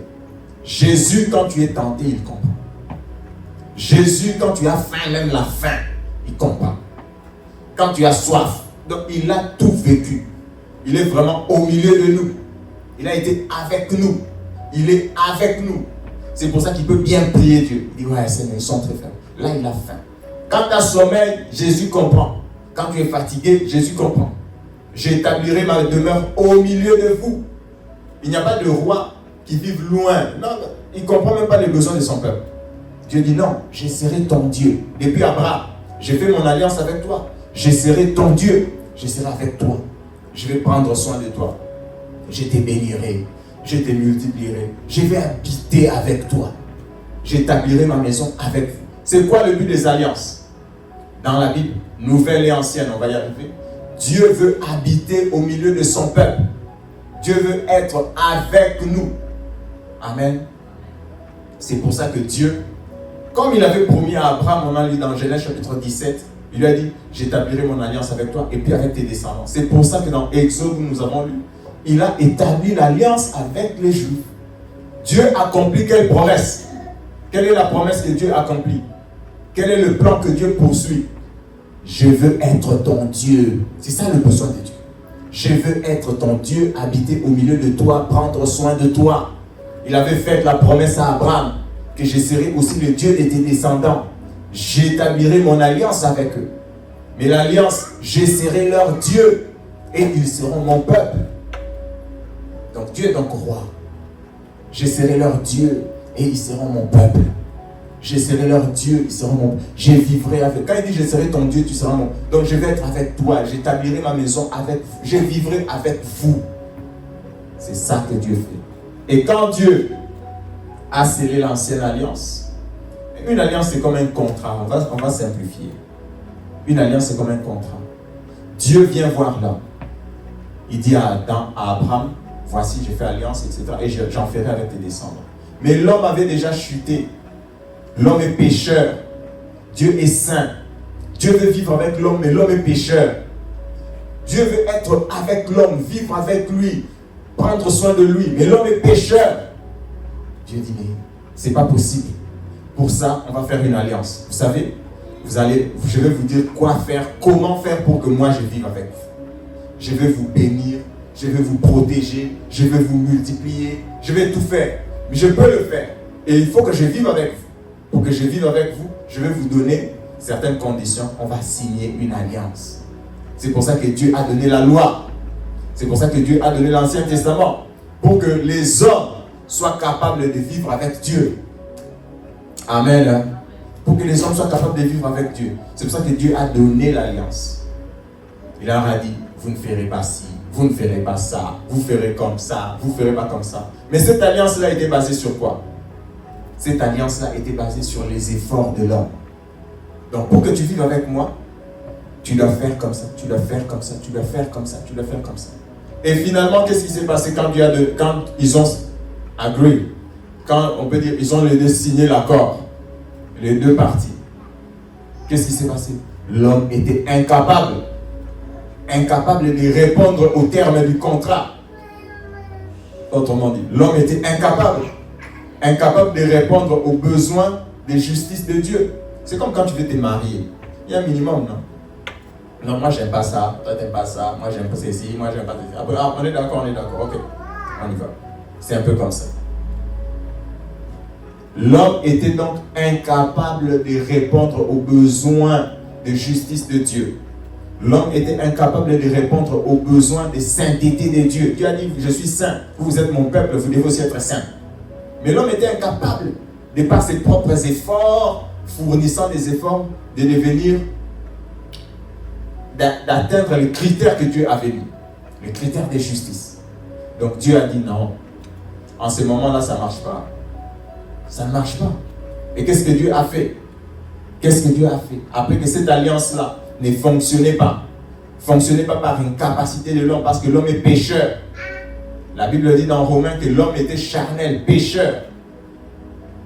Jésus, quand tu es tenté, il comprend. Jésus, quand tu as faim, même la faim, il comprend. Quand tu as soif, donc il a tout vécu. Il est vraiment au milieu de nous. Il a été avec nous. Il est avec nous. C'est pour ça qu'il peut bien prier Dieu. Il dit, ouais, Seigneur, ils sont très faibles. Là, il a faim. Quand tu as sommeil, Jésus comprend. Quand tu es fatigué, Jésus comprend. J'établirai ma demeure au milieu de vous. Il n'y a pas de roi qui vive loin. Non, il ne comprend même pas les besoins de son peuple. Dieu dit non, je serai ton Dieu. Depuis Abraham, j'ai fait mon alliance avec toi. Je serai ton Dieu. Je serai avec toi. Je vais prendre soin de toi. Je te bénirai. Je te multiplierai. Je vais habiter avec toi. J'établirai ma maison avec vous. C'est quoi le but des alliances? Dans la Bible, nouvelle et ancienne, on va y arriver. Dieu veut habiter au milieu de son peuple. Dieu veut être avec nous. Amen. C'est pour ça que Dieu, comme il avait promis à Abraham, on a lu dans Genèse chapitre 17, il lui a dit, j'établirai mon alliance avec toi et puis avec tes descendants. C'est pour ça que dans Exode, nous avons lu, il a établi l'alliance avec les Juifs. Dieu accomplit quelle promesse? Quelle est la promesse que Dieu accomplit? Quel est le plan que Dieu poursuit? Je veux être ton Dieu. C'est ça le besoin de Dieu. Je veux être ton Dieu, habiter au milieu de toi, prendre soin de toi. Il avait fait la promesse à Abraham que je serai aussi le Dieu de tes descendants. J'établirai mon alliance avec eux. Mais l'alliance, je serai leur Dieu et ils seront mon peuple. Donc Dieu est donc roi. Je serai leur Dieu et ils seront mon peuple. Je serai leur Dieu, ils seront mon peuple. Je vivrai avec. Quand il dit je serai ton Dieu, tu seras mon. Donc je vais être avec toi. J'établirai ma maison avec vous. Je vivrai avec vous. C'est ça que Dieu fait. Et quand Dieu a scellé l'ancienne alliance, une alliance c'est comme un contrat. On va simplifier. Une alliance c'est comme un contrat. Dieu vient voir l'homme. Il dit à Abraham, voici j'ai fait alliance, etc. Et j'en ferai avec tes descendants. Mais l'homme avait déjà chuté. L'homme est pécheur. Dieu est saint. Dieu veut vivre avec l'homme, mais l'homme est pécheur. Dieu veut être avec l'homme, vivre avec lui, prendre soin de lui. Mais l'homme est pécheur. Dieu dit, mais c'est pas possible. Pour ça, on va faire une alliance. Vous savez, je vais vous dire quoi faire, comment faire pour que moi je vive avec vous. Je vais vous bénir, je vais vous protéger, je vais vous multiplier, je vais tout faire. Mais je peux le faire. Et il faut que je vive avec vous. Pour que je vive avec vous, je vais vous donner certaines conditions. On va signer une alliance. C'est pour ça que Dieu a donné la loi. C'est pour ça que Dieu a donné l'Ancien Testament. Pour que les hommes soient capables de vivre avec Dieu. Amen. pour que les hommes soient capables de vivre avec Dieu. C'est pour ça que Dieu a donné l'alliance. Il leur a dit, vous ne ferez pas ci, vous ne ferez pas ça, vous ferez comme ça, vous ne ferez pas comme ça. Mais cette alliance-là était basée sur quoi? Cette alliance-là était basée sur les efforts de l'homme. Donc pour que tu vives avec moi, tu dois faire comme ça, tu dois faire comme ça, tu dois faire comme ça, tu dois faire comme ça. Et finalement, qu'est-ce qui s'est passé quand ils ont agree, quand on peut dire, ils ont les deux signé l'accord, les deux parties. Qu'est-ce qui s'est passé? L'homme était incapable de répondre aux termes du contrat. Autrement dit, l'homme était incapable de répondre aux besoins de justice de Dieu. C'est comme quand tu veux te marier. Il y a un minimum, non? Non, moi j'aime pas ça, toi t'aimes pas ça, moi j'aime pas ceci, moi j'aime pas ceci. Après, on est d'accord, ok, on y va. C'est un peu comme ça. L'homme était donc incapable de répondre aux besoins de justice de Dieu. L'homme était incapable de répondre aux besoins de sainteté de Dieu. Dieu a dit, je suis saint, vous êtes mon peuple, vous devez aussi être saint. Mais l'homme était incapable, de par ses propres efforts, fournissant des efforts, de devenir, d'atteindre les critères que Dieu avait mis, les critères de justice. Donc Dieu a dit non. En ce moment-là, ça ne marche pas. Ça ne marche pas. Et qu'est-ce que Dieu a fait? Après que cette alliance-là ne fonctionnait pas par une capacité de l'homme, parce que l'homme est pécheur. La Bible dit dans Romains que l'homme était charnel, pécheur.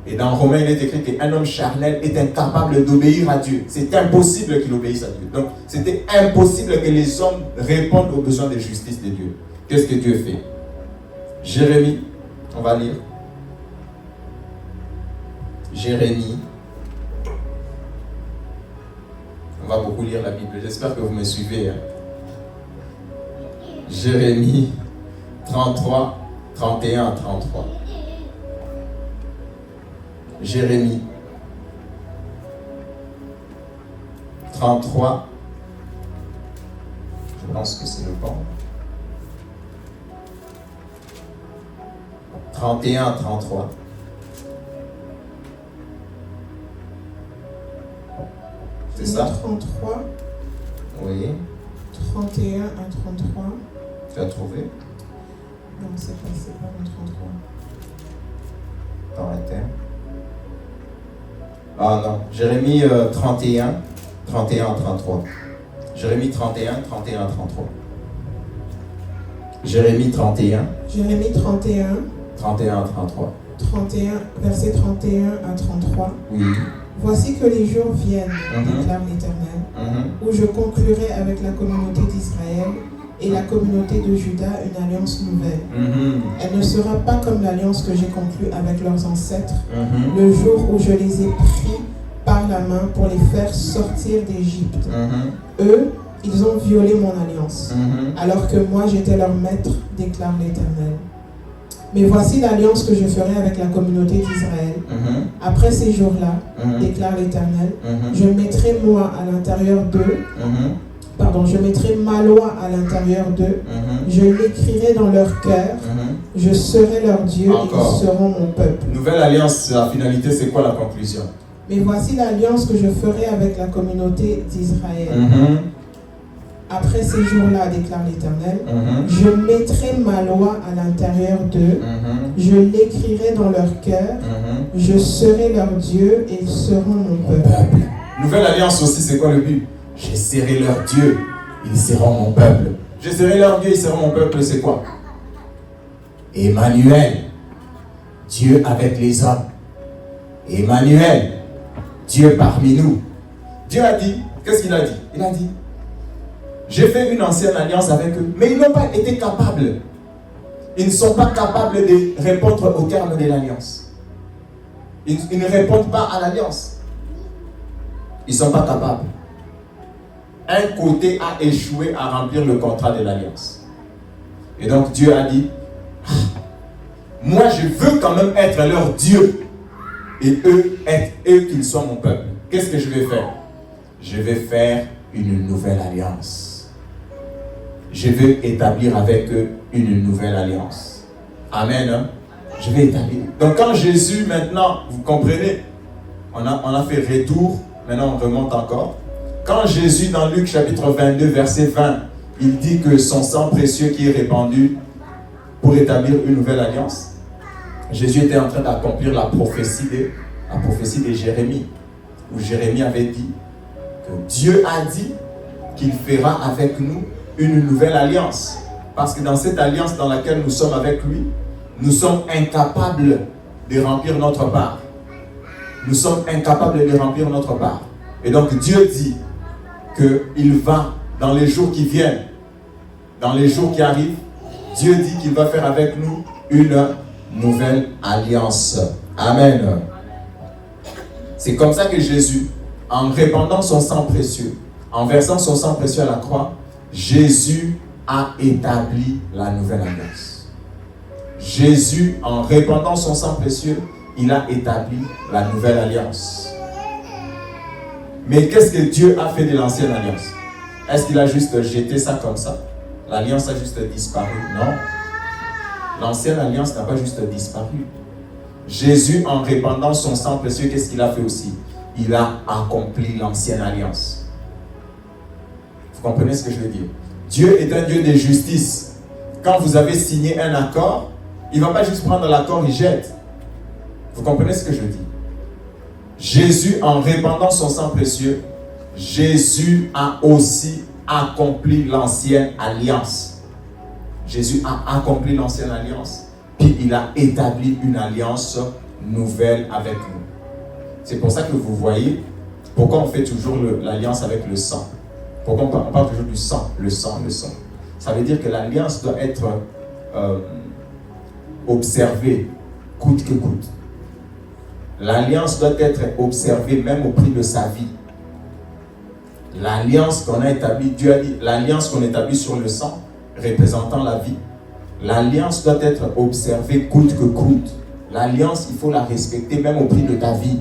Et dans Romains, il est écrit qu'un homme charnel est incapable d'obéir à Dieu. C'est impossible qu'il obéisse à Dieu. Donc, c'était impossible que les hommes répondent aux besoins de justice de Dieu. Qu'est-ce que Dieu fait? Jérémie, on va lire. Jérémie. On va beaucoup lire la Bible. J'espère que vous me suivez. Jérémie 33, 31 à 33. Jérémie 33. Je pense que c'est le bon. 31 à 33. C'est ça? 33. Oui. 31 à 33. Tu as trouvé? Non, c'est pas le 33. Dans la terre. Ah non, Jérémie 31 à 33. Jérémie 31 à 33. Jérémie 31 à 33. 31, verset 31 à 33. Oui. Voici que les jours viennent, déclare l'Éternel, où je conclurai avec la communauté d'Israël et la communauté de Juda une alliance nouvelle. Elle ne sera pas comme l'alliance que j'ai conclue avec leurs ancêtres, le jour où je les ai pris par la main pour les faire sortir d'Égypte. Eux, ils ont violé mon alliance, alors que moi j'étais leur maître, déclare l'Éternel. Mais voici l'alliance que je ferai avec la communauté d'Israël. Après ces jours-là, déclare l'Éternel, je mettrai moi à l'intérieur d'eux, je mettrai ma loi à l'intérieur d'eux, je l'écrirai dans leur cœur, je serai leur Dieu et ils seront mon peuple. Nouvelle alliance, la finalité, c'est quoi la conclusion? Mais voici l'alliance que je ferai avec la communauté d'Israël. Après ces jours-là, déclare l'Éternel, je mettrai ma loi à l'intérieur d'eux, je l'écrirai dans leur cœur, je serai leur Dieu et ils seront mon peuple. Nouvelle alliance aussi, c'est quoi le but? Je serai leur Dieu, ils seront mon peuple. Je serai leur Dieu, ils seront mon peuple, c'est quoi? Emmanuel, Dieu avec les hommes. Emmanuel, Dieu parmi nous. Dieu a dit, qu'est-ce qu'il a dit? Il a dit, j'ai fait une ancienne alliance avec eux, mais ils n'ont pas été capables. Ils ne sont pas capables de répondre au terme de l'alliance. Ils ne répondent pas à l'alliance. Ils ne sont pas capables. Un côté a échoué à remplir le contrat de l'alliance. Et donc Dieu a dit, moi je veux quand même être leur Dieu. Et eux qu'ils soient mon peuple. Qu'est-ce que je vais faire? Je vais faire une nouvelle alliance. Je vais établir avec eux une nouvelle alliance. Amen. Je vais établir. Donc quand Jésus maintenant, vous comprenez, On a fait retour, maintenant on remonte encore. Quand Jésus, dans Luc chapitre 22, verset 20, il dit que son sang précieux qui est répandu pour établir une nouvelle alliance, Jésus était en train d'accomplir la prophétie de Jérémie, où Jérémie avait dit que Dieu a dit qu'il fera avec nous une nouvelle alliance. Parce que dans cette alliance dans laquelle nous sommes avec lui, nous sommes incapables de remplir notre part. Nous sommes incapables de remplir notre part. Et donc Dieu dit qu'il va, dans les jours qui viennent, dans les jours qui arrivent, Dieu dit qu'il va faire avec nous une nouvelle alliance. Amen. C'est comme ça que Jésus, en répandant son sang précieux, en versant son sang précieux à la croix, Jésus a établi la nouvelle alliance. Jésus, en répandant son sang précieux, il a établi la nouvelle alliance. Mais qu'est-ce que Dieu a fait de l'ancienne alliance? Est-ce qu'il a juste jeté ça comme ça? L'alliance a juste disparu? Non. L'ancienne alliance n'a pas juste disparu. Jésus, en répandant son sang précieux, qu'est-ce qu'il a fait aussi? Il a accompli l'ancienne alliance. Vous comprenez ce que je veux dire? Dieu est un Dieu de justice. Quand vous avez signé un accord, il ne va pas juste prendre l'accord et jette. Vous comprenez ce que je dis? Jésus, en répandant son sang précieux, Jésus a aussi accompli l'ancienne alliance. Jésus a accompli l'ancienne alliance, puis il a établi une alliance nouvelle avec nous. C'est pour ça que vous voyez pourquoi on fait toujours l'alliance avec le sang. Pourquoi on parle toujours du sang, le sang, le sang. Ça veut dire que l'alliance doit être observée coûte que coûte. L'alliance doit être observée même au prix de sa vie. L'alliance qu'on a établie, Dieu a dit, l'alliance qu'on établit sur le sang, représentant la vie. L'alliance doit être observée coûte que coûte. L'alliance, il faut la respecter même au prix de ta vie.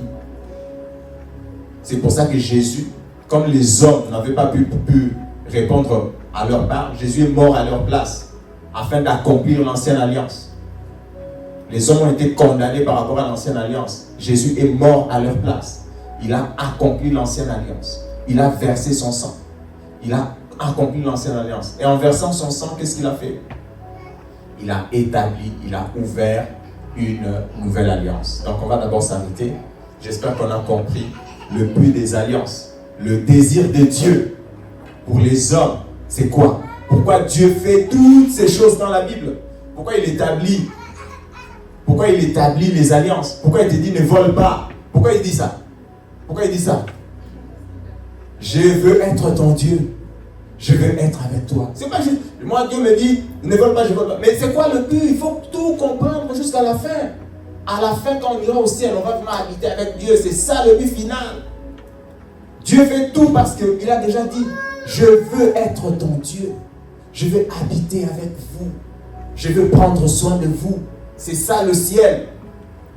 C'est pour ça que Jésus, comme les hommes n'avaient pas pu répondre à leur part, Jésus est mort à leur place, afin d'accomplir l'ancienne alliance. Les hommes ont été condamnés par rapport à l'ancienne alliance. Jésus est mort à leur place. Il a accompli l'ancienne alliance. Il a versé son sang. Il a accompli l'ancienne alliance. Et en versant son sang, qu'est-ce qu'il a fait? Il a établi, il a ouvert une nouvelle alliance. Donc on va d'abord s'arrêter. J'espère qu'on a compris le but des alliances. Le désir de Dieu pour les hommes, c'est quoi? Pourquoi Dieu fait toutes ces choses dans la Bible? Pourquoi il établit les alliances? Pourquoi il te dit ne vole pas? Pourquoi il dit ça? Pourquoi il dit ça? Je veux être ton Dieu. Je veux être avec toi. C'est pas juste, moi Dieu me dit ne vole pas, je vole pas. Mais c'est quoi le but? Il faut tout comprendre jusqu'à la fin. À la fin, quand on ira au ciel, on va vraiment habiter avec Dieu. C'est ça le but final. Dieu fait tout parce qu'il a déjà dit je veux être ton Dieu. Je veux habiter avec vous. Je veux prendre soin de vous. C'est ça le ciel.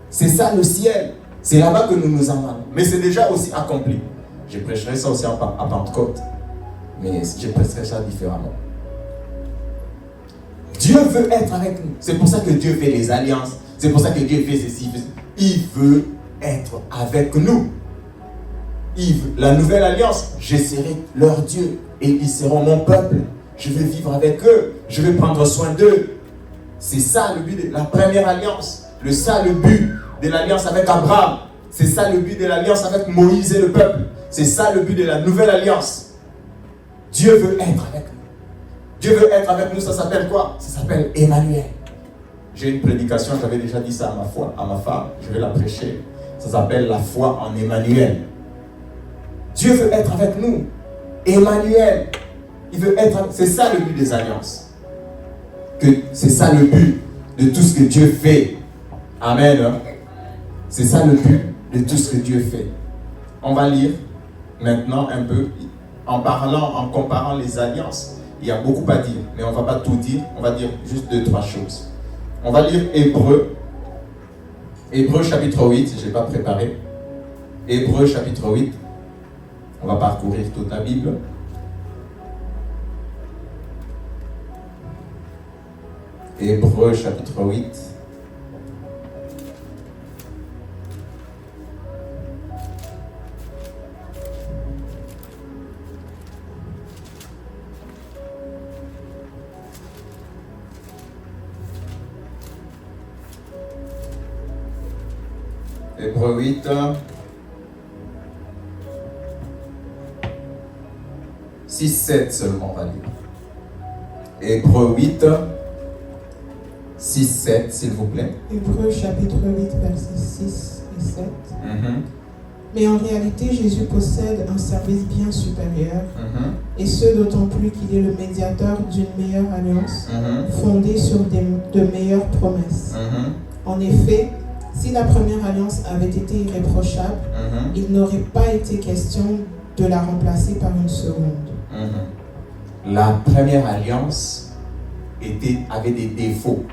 C'est ça le ciel. C'est là-bas que nous nous en allons. Mais c'est déjà aussi accompli. Je prêcherai ça aussi à Pentecôte. Mais je prêcherai ça différemment. Dieu veut être avec nous. C'est pour ça que Dieu fait les alliances. C'est pour ça que Dieu fait ceci. Il veut être avec nous. La nouvelle alliance, je serai leur Dieu et ils seront mon peuple. Je vais vivre avec eux. Je vais prendre soin d'eux. C'est ça le but de la première alliance. C'est ça le but de l'alliance avec Abraham. C'est ça le but de l'alliance avec Moïse et le peuple. C'est ça le but de la nouvelle alliance. Dieu veut être avec nous. Dieu veut être avec nous, ça s'appelle quoi? Ça s'appelle Emmanuel. J'ai une prédication, j'avais déjà dit ça à ma femme, je vais la prêcher. Ça s'appelle la foi en Emmanuel. Dieu veut être avec nous. Emmanuel. Il veut être. C'est ça le but des alliances. C'est ça le but de tout ce que Dieu fait. Amen. C'est ça le but de tout ce que Dieu fait. On va lire maintenant un peu, en comparant les alliances. Il y a beaucoup à dire, mais on ne va pas tout dire. On va dire juste 2-3 choses. On va lire Hébreux chapitre 8, si je n'ai pas préparé. Hébreux chapitre 8. On va parcourir toute la Bible. Hébreux chapitre 8. Hébreux 8. 6-7 seulement, on va lire. Hébreux 8, 6-7, s'il vous plaît. Hébreux chapitre 8, versets 6 et 7. Mais en réalité, Jésus possède un service bien supérieur, et ce d'autant plus qu'il est le médiateur d'une meilleure alliance, fondée sur de meilleures promesses. En effet, si la première alliance avait été irréprochable, il n'aurait pas été question de la remplacer par une seconde. La première alliance avait des défauts.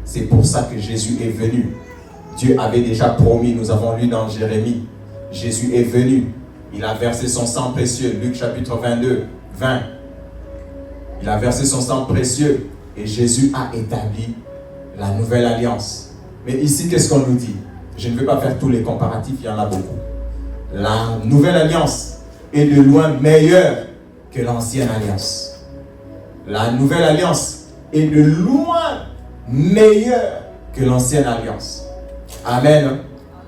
C'est pour ça que Jésus est venu. Dieu avait déjà promis, nous avons lu dans Jérémie, Jésus est venu, il a versé son sang précieux, Luc chapitre 22, 20. Il a versé son sang précieux et Jésus a établi la nouvelle alliance. Mais ici, qu'est-ce qu'on nous dit? Je ne vais pas faire tous les comparatifs, il y en a beaucoup. La nouvelle alliance est de loin meilleure que l'ancienne alliance. La nouvelle alliance est de loin meilleure que l'ancienne alliance. Amen.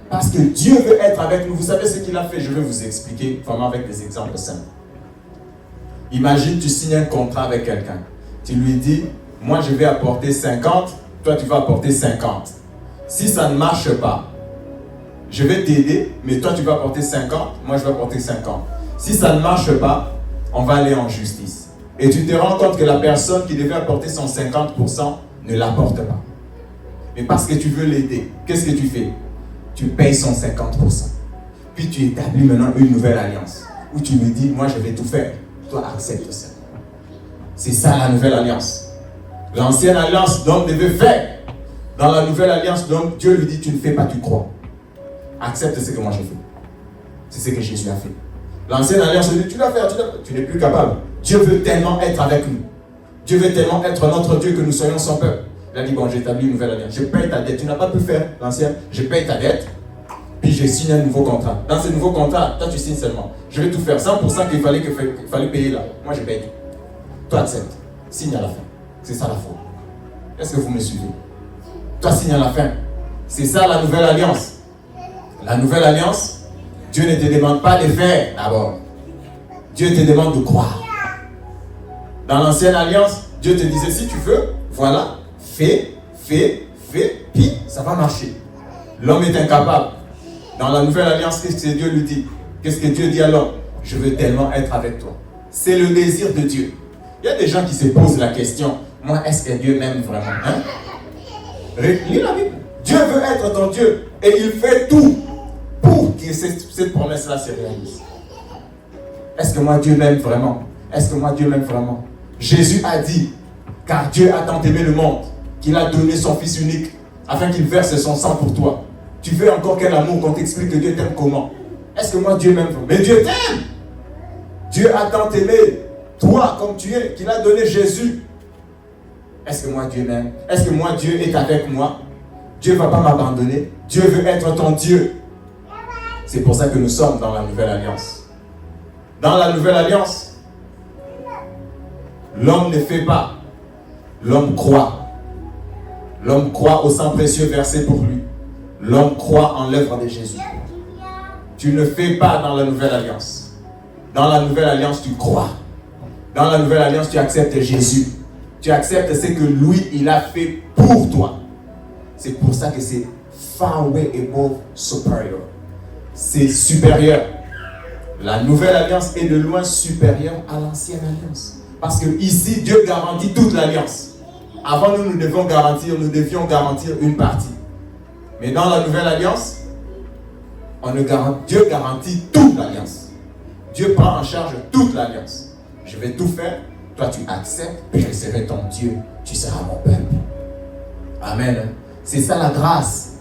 Parce que Dieu veut être avec nous. Vous savez ce qu'il a fait? Je vais vous expliquer vraiment avec des exemples simples. Imagine, tu signes un contrat avec quelqu'un. Tu lui dis, moi je vais apporter 50, toi tu vas apporter 50. Si ça ne marche pas, je vais t'aider, mais toi tu vas apporter 50, moi je vais apporter 50. Si ça ne marche pas, on va aller en justice. Et tu te rends compte que la personne qui devait apporter son 50% ne l'apporte pas. Mais parce que tu veux l'aider, qu'est-ce que tu fais? Tu payes son 50%. Puis tu établis maintenant une nouvelle alliance. Où tu me dis, moi je vais tout faire. Toi accepte ça. C'est ça la nouvelle alliance. L'ancienne alliance, l'homme devait faire. Dans la nouvelle alliance, l'homme, Dieu lui dit, tu ne fais pas, tu crois. Accepte ce que moi j'ai fait. C'est ce que Jésus a fait. L'ancienne alliance, dit, tu dois faire, tu n'es plus capable. Dieu veut tellement être avec nous. Dieu veut tellement être notre Dieu que nous soyons son peuple. Il a dit, bon, j'établis une nouvelle alliance. Je paye ta dette. Tu n'as pas pu faire l'ancienne. Je paye ta dette. Puis je signe un nouveau contrat. Dans ce nouveau contrat, toi tu signes seulement. Je vais tout faire. 100% qu'il fallait payer là. Moi je paye tout. Toi accepte. Signe à la fin. C'est ça la faute. Est-ce que vous me suivez? Toi signe à la fin. C'est ça la nouvelle alliance. La nouvelle alliance, Dieu ne te demande pas de faire d'abord. Dieu te demande de croire. Dans l'ancienne alliance, Dieu te disait, si tu veux, voilà, fais, puis ça va marcher. L'homme est incapable. Dans la nouvelle alliance, qu'est-ce que Dieu lui dit? Qu'est-ce que Dieu dit à l'homme? Je veux tellement être avec toi. C'est le désir de Dieu. Il y a des gens qui se posent la question, moi, est-ce que Dieu m'aime vraiment? Lis la Bible. Dieu veut être ton Dieu et il fait tout pour que cette promesse-là se réalise. Est-ce que moi, Dieu m'aime vraiment? Est-ce que moi, Dieu m'aime vraiment? Jésus a dit, car Dieu a tant aimé le monde, qu'il a donné son Fils unique, afin qu'il verse son sang pour toi. Tu veux encore quel amour qu'on t'explique que Dieu t'aime comment? Est-ce que moi, Dieu m'aime? Mais Dieu t'aime! Dieu a tant aimé toi comme tu es, qu'il a donné Jésus. Est-ce que moi, Dieu m'aime? Est-ce que moi, Dieu est avec moi? Dieu ne va pas m'abandonner. Dieu veut être ton Dieu. C'est pour ça que nous sommes dans la nouvelle alliance. Dans la nouvelle alliance, l'homme ne fait pas. L'homme croit. L'homme croit au sang précieux versé pour lui. L'homme croit en l'œuvre de Jésus. Tu ne fais pas dans la nouvelle alliance. Dans la nouvelle alliance, tu crois. Dans la nouvelle alliance, tu acceptes Jésus. Tu acceptes ce que lui, il a fait pour toi. C'est pour ça que c'est far way above superior. C'est supérieur. La nouvelle alliance est de loin supérieure à l'ancienne alliance. Parce que ici, Dieu garantit toute l'alliance. Avant, nous devions garantir une partie. Mais dans la nouvelle alliance, Dieu garantit toute l'alliance. Dieu prend en charge toute l'alliance. Je vais tout faire, toi tu acceptes, puis je serai ton Dieu, tu seras mon peuple. Amen. C'est ça la grâce.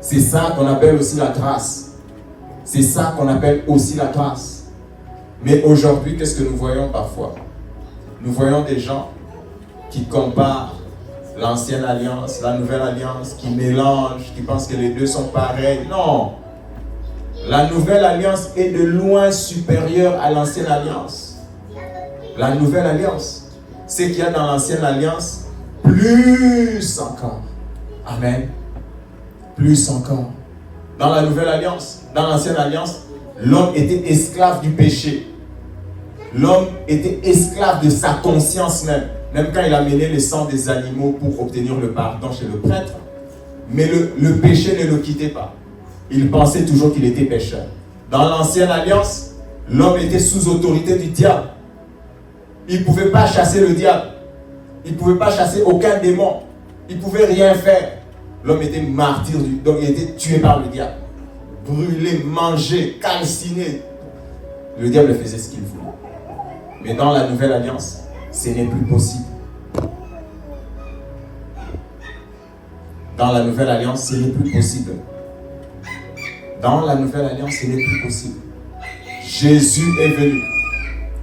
C'est ça qu'on appelle aussi la grâce. C'est ça qu'on appelle aussi la grâce. Mais aujourd'hui, qu'est-ce que nous voyons parfois? Nous voyons des gens qui comparent l'ancienne alliance, la nouvelle alliance, qui mélangent, qui pensent que les deux sont pareils. Non! La nouvelle alliance est de loin supérieure à l'ancienne alliance. La nouvelle alliance, ce qu'il y a dans l'ancienne alliance, plus encore. Amen. Plus encore. Dans la nouvelle alliance, dans l'ancienne alliance, l'homme était esclave du péché. L'homme était esclave de sa conscience même. Même quand il amenait le sang des animaux pour obtenir le pardon chez le prêtre. Mais le péché ne le quittait pas. Il pensait toujours qu'il était pécheur. Dans l'ancienne alliance, l'homme était sous autorité du diable. Il ne pouvait pas chasser le diable. Il ne pouvait pas chasser aucun démon. Il ne pouvait rien faire. L'homme était martyr, donc il était tué par le diable. Brûlé, mangé, calciné. Le diable faisait ce qu'il voulait. Mais dans la nouvelle alliance, ce n'est plus possible. Dans la nouvelle alliance, ce n'est plus possible. Dans la nouvelle alliance, ce n'est plus possible. Jésus est venu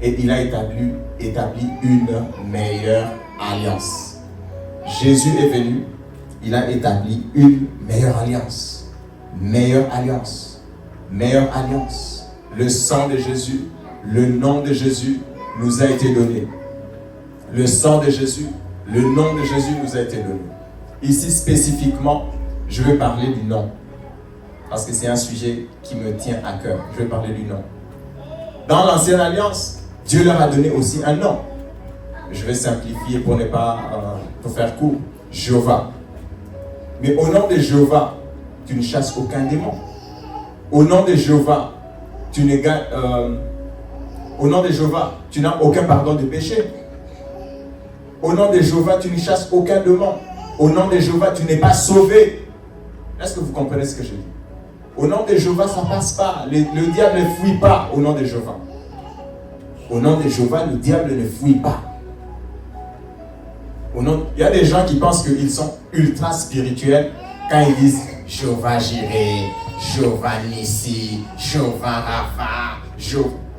et il a établi une meilleure alliance. Jésus est venu, il a établi une meilleure alliance. Meilleure alliance. Meilleure alliance. Le sang de Jésus, le nom de Jésus nous a été donné. Le sang de Jésus, le nom de Jésus nous a été donné. Ici spécifiquement, je vais parler du nom. Parce que c'est un sujet qui me tient à cœur. Je vais parler du nom. Dans l'ancienne alliance, Dieu leur a donné aussi un nom. Je vais simplifier pour ne pas pour faire court. Jéhovah. Mais au nom de Jéhovah, tu ne chasses aucun démon. Au nom de Jéhovah, tu ne gagnes. Au nom de Jéhovah, tu n'as aucun pardon de péché. Au nom de Jéhovah, tu ne chasses aucun démon. Au nom de Jéhovah, tu n'es pas sauvé. Est-ce que vous comprenez ce que je dis? Au nom de Jéhovah, ça ne passe pas. Le diable ne fuit pas au nom de Jéhovah. Au nom de Jéhovah, le diable ne fuit pas. Il y a des gens qui pensent qu'ils sont ultra spirituels quand ils disent Jéhovah Jireh, Jéhovah Nissi, Jéhovah Rapha,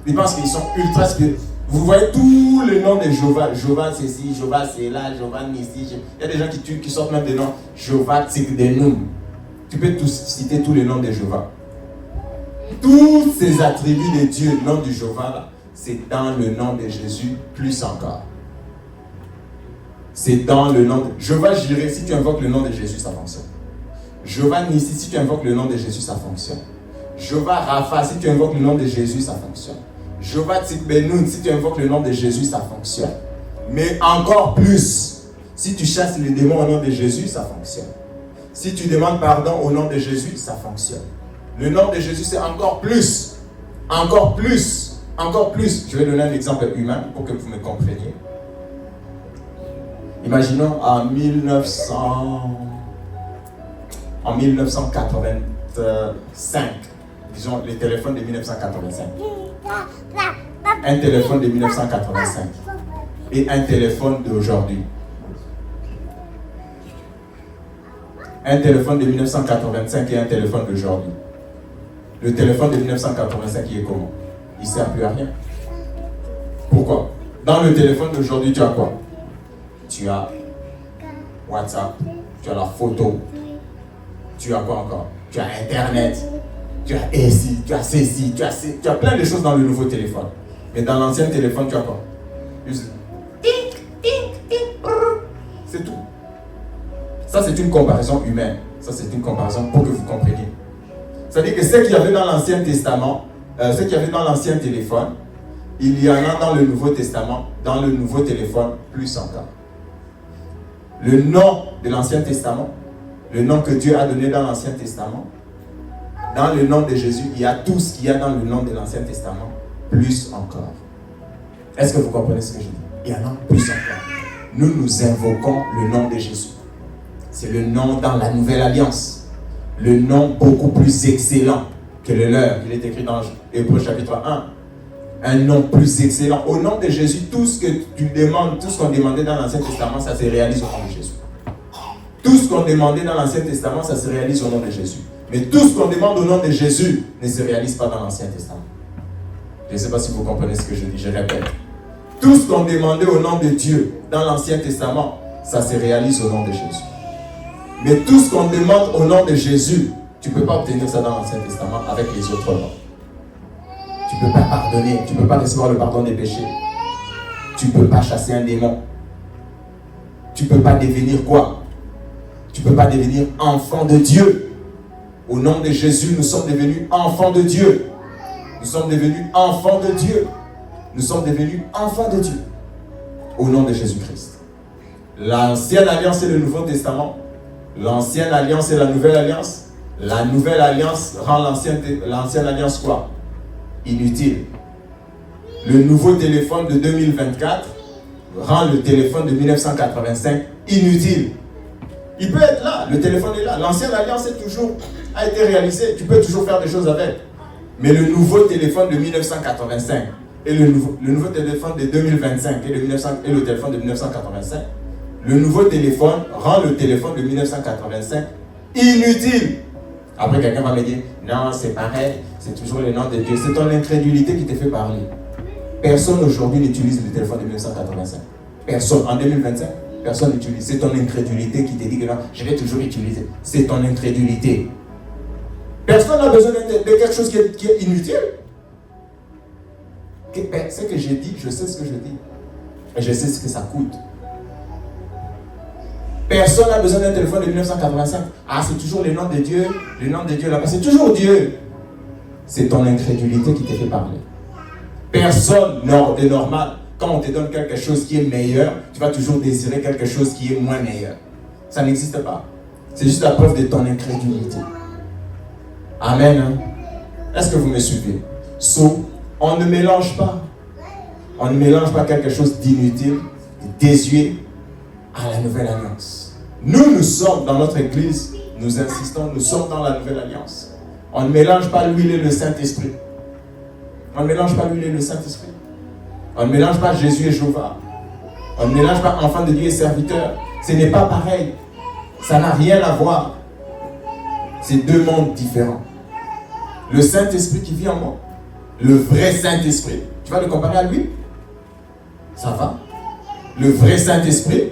Ils pensent qu'ils sont ultra spirituels. Vous voyez tous les noms de Jéhovah. Jéhovah ceci, Jéhovah c'est là, Jéhovah Nissi. Il y a des gens qui sortent même des noms. Jéhovah Tsikdenum. Tu peux citer tous les noms de Jéhovah. Tous ces attributs de Dieu, le nom du Jéhovah, là, c'est dans le nom de Jésus, plus encore. C'est dans le nom de Jéhovah Jireh, si tu invoques le nom de Jésus, ça fonctionne. Jéhovah Nissi, si tu invoques le nom de Jésus, ça fonctionne. Jéhovah Rapha, si tu invoques le nom de Jésus, ça fonctionne. Jéhovah Tsikbenoun, si tu invoques le nom de Jésus, ça fonctionne. Mais encore plus, si tu chasses les démons au nom de Jésus, ça fonctionne. Si tu demandes pardon au nom de Jésus, ça fonctionne. Le nom de Jésus, c'est encore plus. Encore plus. Encore plus. Je vais donner un exemple humain pour que vous me compreniez. Imaginons en 1985, disons les téléphones de 1985. Un téléphone de 1985 et un téléphone d'aujourd'hui. Un téléphone de 1985 et un téléphone d'aujourd'hui. Le téléphone de 1985, il est comment? Il ne sert plus à rien. Pourquoi? Dans le téléphone d'aujourd'hui, tu as quoi? Tu as WhatsApp, tu as la photo, tu as quoi encore? Tu as Internet, tu as ici, tu as ceci, tu as plein de choses dans le nouveau téléphone. Mais dans l'ancien téléphone, tu as quoi? C'est tout. Ça, c'est une comparaison humaine. Ça, c'est une comparaison pour que vous compreniez. C'est-à-dire que ce qu'il y avait dans l'Ancien Testament, ce qu'il y avait dans l'ancien téléphone, il y en a dans le Nouveau Testament, dans le nouveau téléphone, plus encore. Le nom de l'Ancien Testament, le nom que Dieu a donné dans l'Ancien Testament, dans le nom de Jésus, il y a tout ce qu'il y a dans le nom de l'Ancien Testament, plus encore. Est-ce que vous comprenez ce que je dis? Il y en a plus encore. Nous invoquons le nom de Jésus. C'est le nom dans la Nouvelle Alliance. Le nom beaucoup plus excellent que le leur. Il est écrit dans Hébreux chapitre 1. Un nom plus excellent. Au nom de Jésus, tout ce que tu demandes, tout ce qu'on demandait dans l'Ancien Testament, ça se réalise au nom de Jésus. Tout ce qu'on demandait dans l'Ancien Testament, ça se réalise au nom de Jésus. Mais tout ce qu'on demande au nom de Jésus ne se réalise pas dans l'Ancien Testament. Je ne sais pas si vous comprenez ce que je dis, je répète. Tout ce qu'on demandait au nom de Dieu dans l'Ancien Testament, ça se réalise au nom de Jésus. Mais tout ce qu'on demande au nom de Jésus, tu ne peux pas obtenir ça dans l'Ancien Testament avec les autres noms. Tu ne peux pas pardonner, tu ne peux pas recevoir le pardon des péchés. Tu ne peux pas chasser un démon. Tu ne peux pas devenir quoi? Tu ne peux pas devenir enfant de Dieu. Au nom de Jésus, nous sommes devenus enfants de Dieu. Nous sommes devenus enfants de Dieu. Nous sommes devenus enfants de Dieu. Au nom de Jésus-Christ. L'ancienne alliance et le Nouveau Testament. L'ancienne alliance et la nouvelle alliance. La nouvelle alliance rend l'ancienne alliance quoi? Inutile. Le nouveau téléphone de 2024 rend le téléphone de 1985 inutile. Il peut être là, le téléphone est là. L'ancienne alliance a été réalisée. Tu peux toujours faire des choses avec. Mais le nouveau téléphone de 1985 et le nouveau téléphone de 2025 et le téléphone de 1985, le nouveau téléphone rend le téléphone de 1985 inutile. Après, quelqu'un va me dire, non, c'est pareil, c'est toujours le nom de Dieu. C'est ton incrédulité qui te fait parler. Personne aujourd'hui n'utilise le téléphone de 1985. Personne. En 2025, personne n'utilise. C'est ton incrédulité qui te dit que non, je vais toujours utiliser. C'est ton incrédulité. Personne n'a besoin de quelque chose qui est inutile. Ce que j'ai dit, je sais ce que je dis. Et je sais ce que ça coûte. Personne n'a besoin d'un téléphone de 1985. Ah, c'est toujours le nom de Dieu là-bas. C'est toujours Dieu. C'est ton incrédulité qui te fait parler. Personne de normal, quand on te donne quelque chose qui est meilleur, tu vas toujours désirer quelque chose qui est moins meilleur. Ça n'existe pas. C'est juste la preuve de ton incrédulité. Amen. Hein? Est-ce que vous me suivez? On ne mélange pas. On ne mélange pas quelque chose d'inutile, de désuet à la nouvelle alliance. Nous sommes dans notre église, nous insistons, nous sommes dans la nouvelle alliance. On ne mélange pas l'huile et le Saint-Esprit. On ne mélange pas l'huile et le Saint-Esprit. On ne mélange pas Jésus et Jéhovah. On ne mélange pas enfant de Dieu et serviteur. Ce n'est pas pareil. Ça n'a rien à voir. C'est deux mondes différents. Le Saint-Esprit qui vit en moi, le vrai Saint-Esprit, tu vas le comparer à lui? Ça va? Le vrai Saint-Esprit,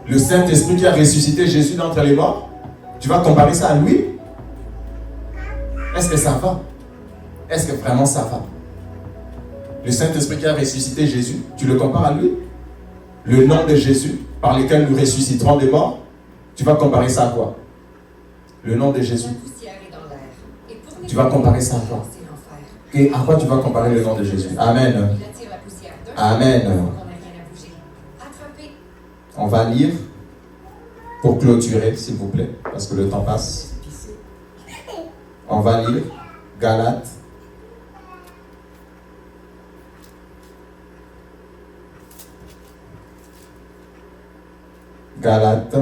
le Saint-Esprit qui a ressuscité Jésus d'entre les morts, tu vas comparer ça à lui? Est-ce que ça va? Est-ce que vraiment ça va? Le Saint-Esprit qui a ressuscité Jésus, tu le compares à lui? Le nom de Jésus, par lequel nous ressusciterons des morts, tu vas comparer ça à quoi? Le nom de Jésus. Tu vas comparer ça à quoi? Et à quoi tu vas comparer le nom de Jésus? Amen. Amen. On va lire pour clôturer, s'il vous plaît, parce que le temps passe. On va lire Galates. Galates,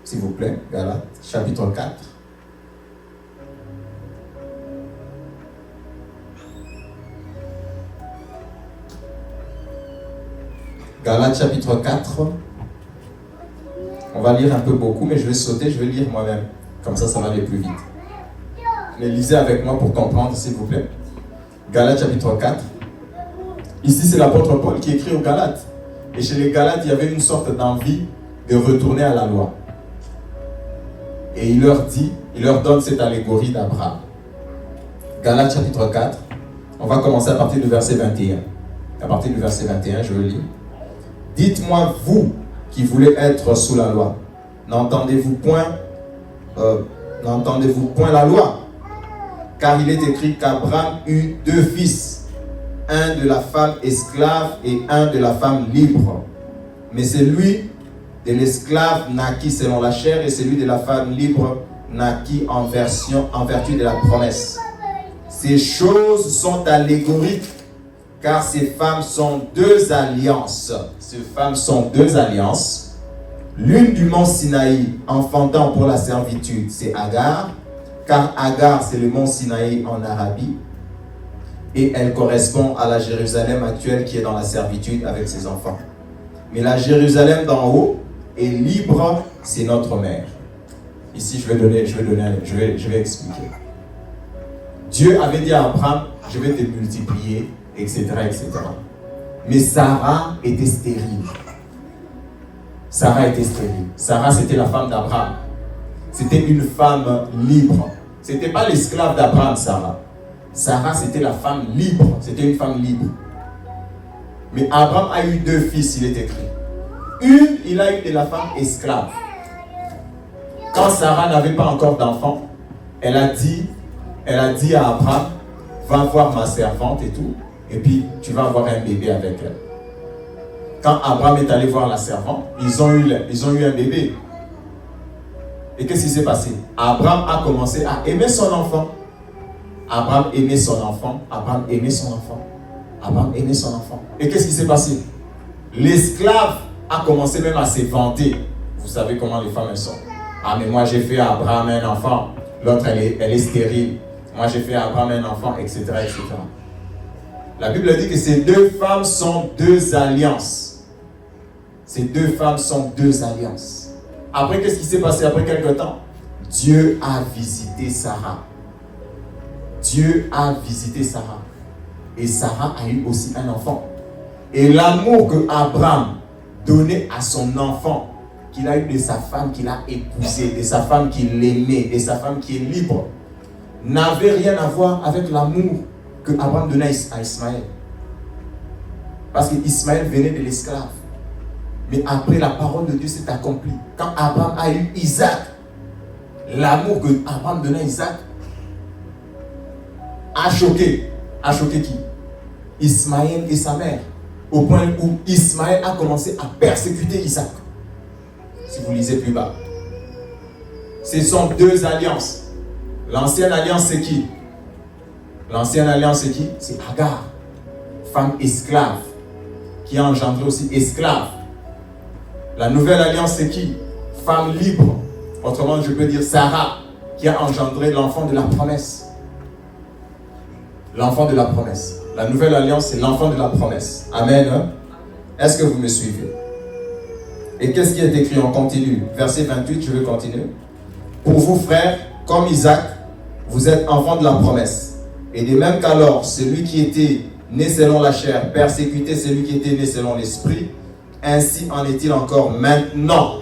s'il vous plaît, Galates, chapitre 4. Galates, chapitre 4. On va lire un peu beaucoup, mais je vais sauter, je vais lire moi-même. Comme ça, ça va aller plus vite. Mais lisez avec moi pour comprendre, s'il vous plaît. Galates, chapitre 4. Ici, c'est l'apôtre Paul qui écrit aux Galates. Et chez les Galates, il y avait une sorte d'envie de retourner à la loi. Et il leur donne cette allégorie d'Abraham. Galates chapitre 4, on va commencer à partir du verset 21. À partir du verset 21, je le lis. Dites-moi, vous qui voulez être sous la loi, n'entendez-vous point la loi? Car il est écrit qu'Abraham eut deux fils, un de la femme esclave et un de la femme libre. Mais celui de l'esclave naquit selon la chair et celui de la femme libre naquit en vertu de la promesse. Ces choses sont allégoriques, car ces femmes sont deux alliances. Ces femmes sont deux alliances. L'une du mont Sinaï, enfantant pour la servitude, c'est Agar, car Agar, c'est le mont Sinaï en Arabie. Et elle correspond à la Jérusalem actuelle qui est dans la servitude avec ses enfants. Mais la Jérusalem d'en haut est libre, c'est notre mère. Ici, je vais expliquer. Dieu avait dit à Abraham, je vais te multiplier, etc., etc. Mais Sarah était stérile. Sarah était stérile. Sarah, c'était la femme d'Abraham. C'était une femme libre. Ce n'était pas l'esclave d'Abraham, Sarah. Sarah, c'était la femme libre. C'était une femme libre. Mais Abraham a eu deux fils, il est écrit. Une, il a eu de la femme esclave. Quand Sarah n'avait pas encore d'enfant, elle a dit à Abraham, va voir ma servante et tout, et puis tu vas avoir un bébé avec elle. Quand Abraham est allé voir la servante, ils ont eu un bébé. Et qu'est-ce qui s'est passé? Abraham a commencé à aimer son enfant. Abraham aimait son enfant. Abraham aimait son enfant. Abraham aimait son enfant. Et qu'est-ce qui s'est passé? L'esclave a commencé même à se vanter. Vous savez comment les femmes elles sont. Ah mais moi j'ai fait à Abraham un enfant. L'autre elle est stérile. Moi j'ai fait à Abraham un enfant, etc., etc. La Bible dit que ces deux femmes sont deux alliances. Ces deux femmes sont deux alliances. Après, qu'est-ce qui s'est passé après quelque temps? Dieu a visité Sarah. Dieu a visité Sarah. Et Sarah a eu aussi un enfant. Et l'amour que Abraham donnait à son enfant, qu'il a eu de sa femme qu'il a épousée, de sa femme qu'il aimait, de sa femme qui est libre, n'avait rien à voir avec l'amour que Abraham donnait à Ismaël. Parce qu'Ismaël venait de l'esclave. Mais après, la parole de Dieu s'est accomplie. Quand Abraham a eu Isaac, l'amour que Abraham donnait à Isaac a choqué. A choqué qui? Ismaël et sa mère. Au point où Ismaël a commencé à persécuter Isaac. Si vous lisez plus bas. Ce sont deux alliances. L'ancienne alliance, c'est qui? L'ancienne alliance, c'est qui? C'est Agar, femme esclave, qui a engendré aussi esclave. La nouvelle alliance, c'est qui? Femme libre. Autrement, je peux dire Sarah, qui a engendré l'enfant de la promesse. L'enfant de la promesse. La nouvelle alliance, c'est l'enfant de la promesse. Amen. Est-ce que vous me suivez? Et qu'est-ce qui est écrit? On continue. Verset 28, je vais continuer. Pour vous, frères, comme Isaac, vous êtes enfants de la promesse. Et de même qu'alors, celui qui était né selon la chair persécutait celui qui était né selon l'esprit, ainsi en est-il encore maintenant.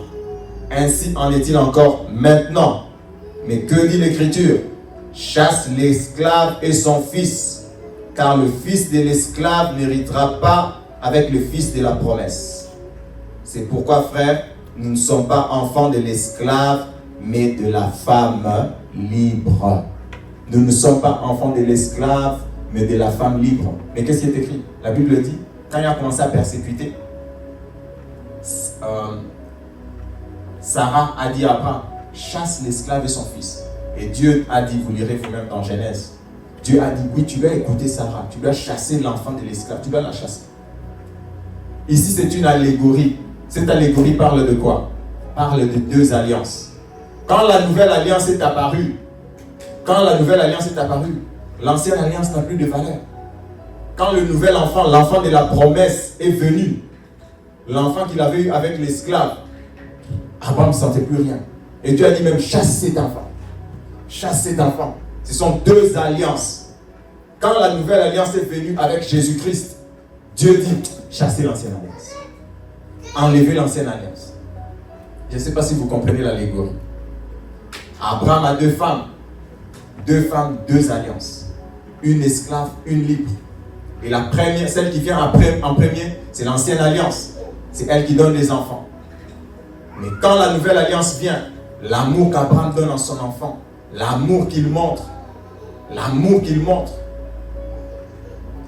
Ainsi en est-il encore maintenant. Mais que dit l'Écriture? Chasse l'esclave et son fils, car le fils de l'esclave n'héritera pas avec le fils de la promesse. C'est pourquoi, frères, nous ne sommes pas enfants de l'esclave, mais de la femme libre. Nous ne sommes pas enfants de l'esclave, mais de la femme libre. Mais qu'est-ce qui est écrit? La Bible dit, quand il a commencé à persécuter, Sarah a dit à Abraham, chasse l'esclave et son fils. Et Dieu a dit, vous lirez vous-même dans Genèse, Dieu a dit, oui, tu dois écouter Sarah, tu dois chasser l'enfant de l'esclave, tu dois la chasser. Ici, c'est une allégorie. Cette allégorie parle de quoi? Parle de deux alliances. Quand la nouvelle alliance est apparue, l'ancienne alliance n'a plus de valeur. Quand le nouvel enfant, l'enfant de la promesse est venu, l'enfant qu'il avait eu avec l'esclave, Abraham ne sentait plus rien. Et Dieu a dit même, chasse cet enfant. Chasse cet enfant. Ce sont deux alliances. Quand la nouvelle alliance est venue avec Jésus-Christ, Dieu dit, chassez l'ancienne alliance. Enlevez l'ancienne alliance. Je ne sais pas si vous comprenez l'allégorie. Abraham a deux femmes. Deux femmes, deux alliances. Une esclave, une libre. Et la première, celle qui vient en premier, c'est l'ancienne alliance. C'est elle qui donne les enfants. Mais quand la nouvelle alliance vient, l'amour qu'Abraham donne à son enfant, l'amour qu'il montre,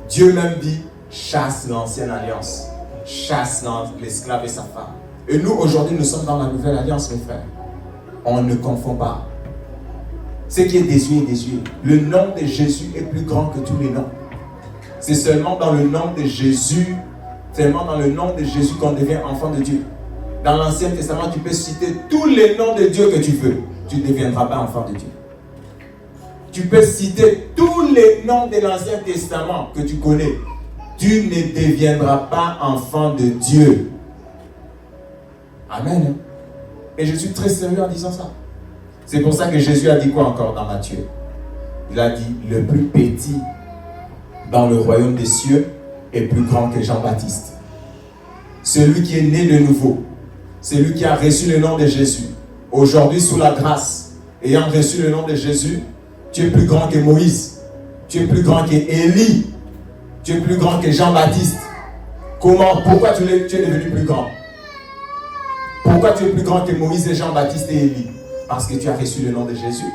Dieu même dit, chasse l'ancienne alliance, chasse l'esclave et sa femme. Et nous, aujourd'hui, nous sommes dans la nouvelle alliance, mes frères. On ne confond pas. Ce qui est désuet est désuet. Le nom de Jésus est plus grand que tous les noms. C'est seulement dans le nom de Jésus, qu'on devient enfant de Dieu. Dans l'Ancien Testament, tu peux citer tous les noms de Dieu que tu veux. Tu ne deviendras pas enfant de Dieu. Tu peux citer tous les noms de l'Ancien Testament que tu connais. Tu ne deviendras pas enfant de Dieu. Amen. Et je suis très sérieux en disant ça. C'est pour ça que Jésus a dit quoi encore dans Matthieu? Il a dit, le plus petit dans le royaume des cieux est plus grand que Jean-Baptiste. Celui qui est né de nouveau, celui qui a reçu le nom de Jésus, aujourd'hui sous la grâce, ayant reçu le nom de Jésus, tu es plus grand que Moïse, tu es plus grand que Élie, tu es plus grand que Jean-Baptiste. Comment? Pourquoi tu es devenu plus grand? Pourquoi tu es plus grand que Moïse et Jean-Baptiste et Élie? Parce que tu as reçu le nom de Jésus.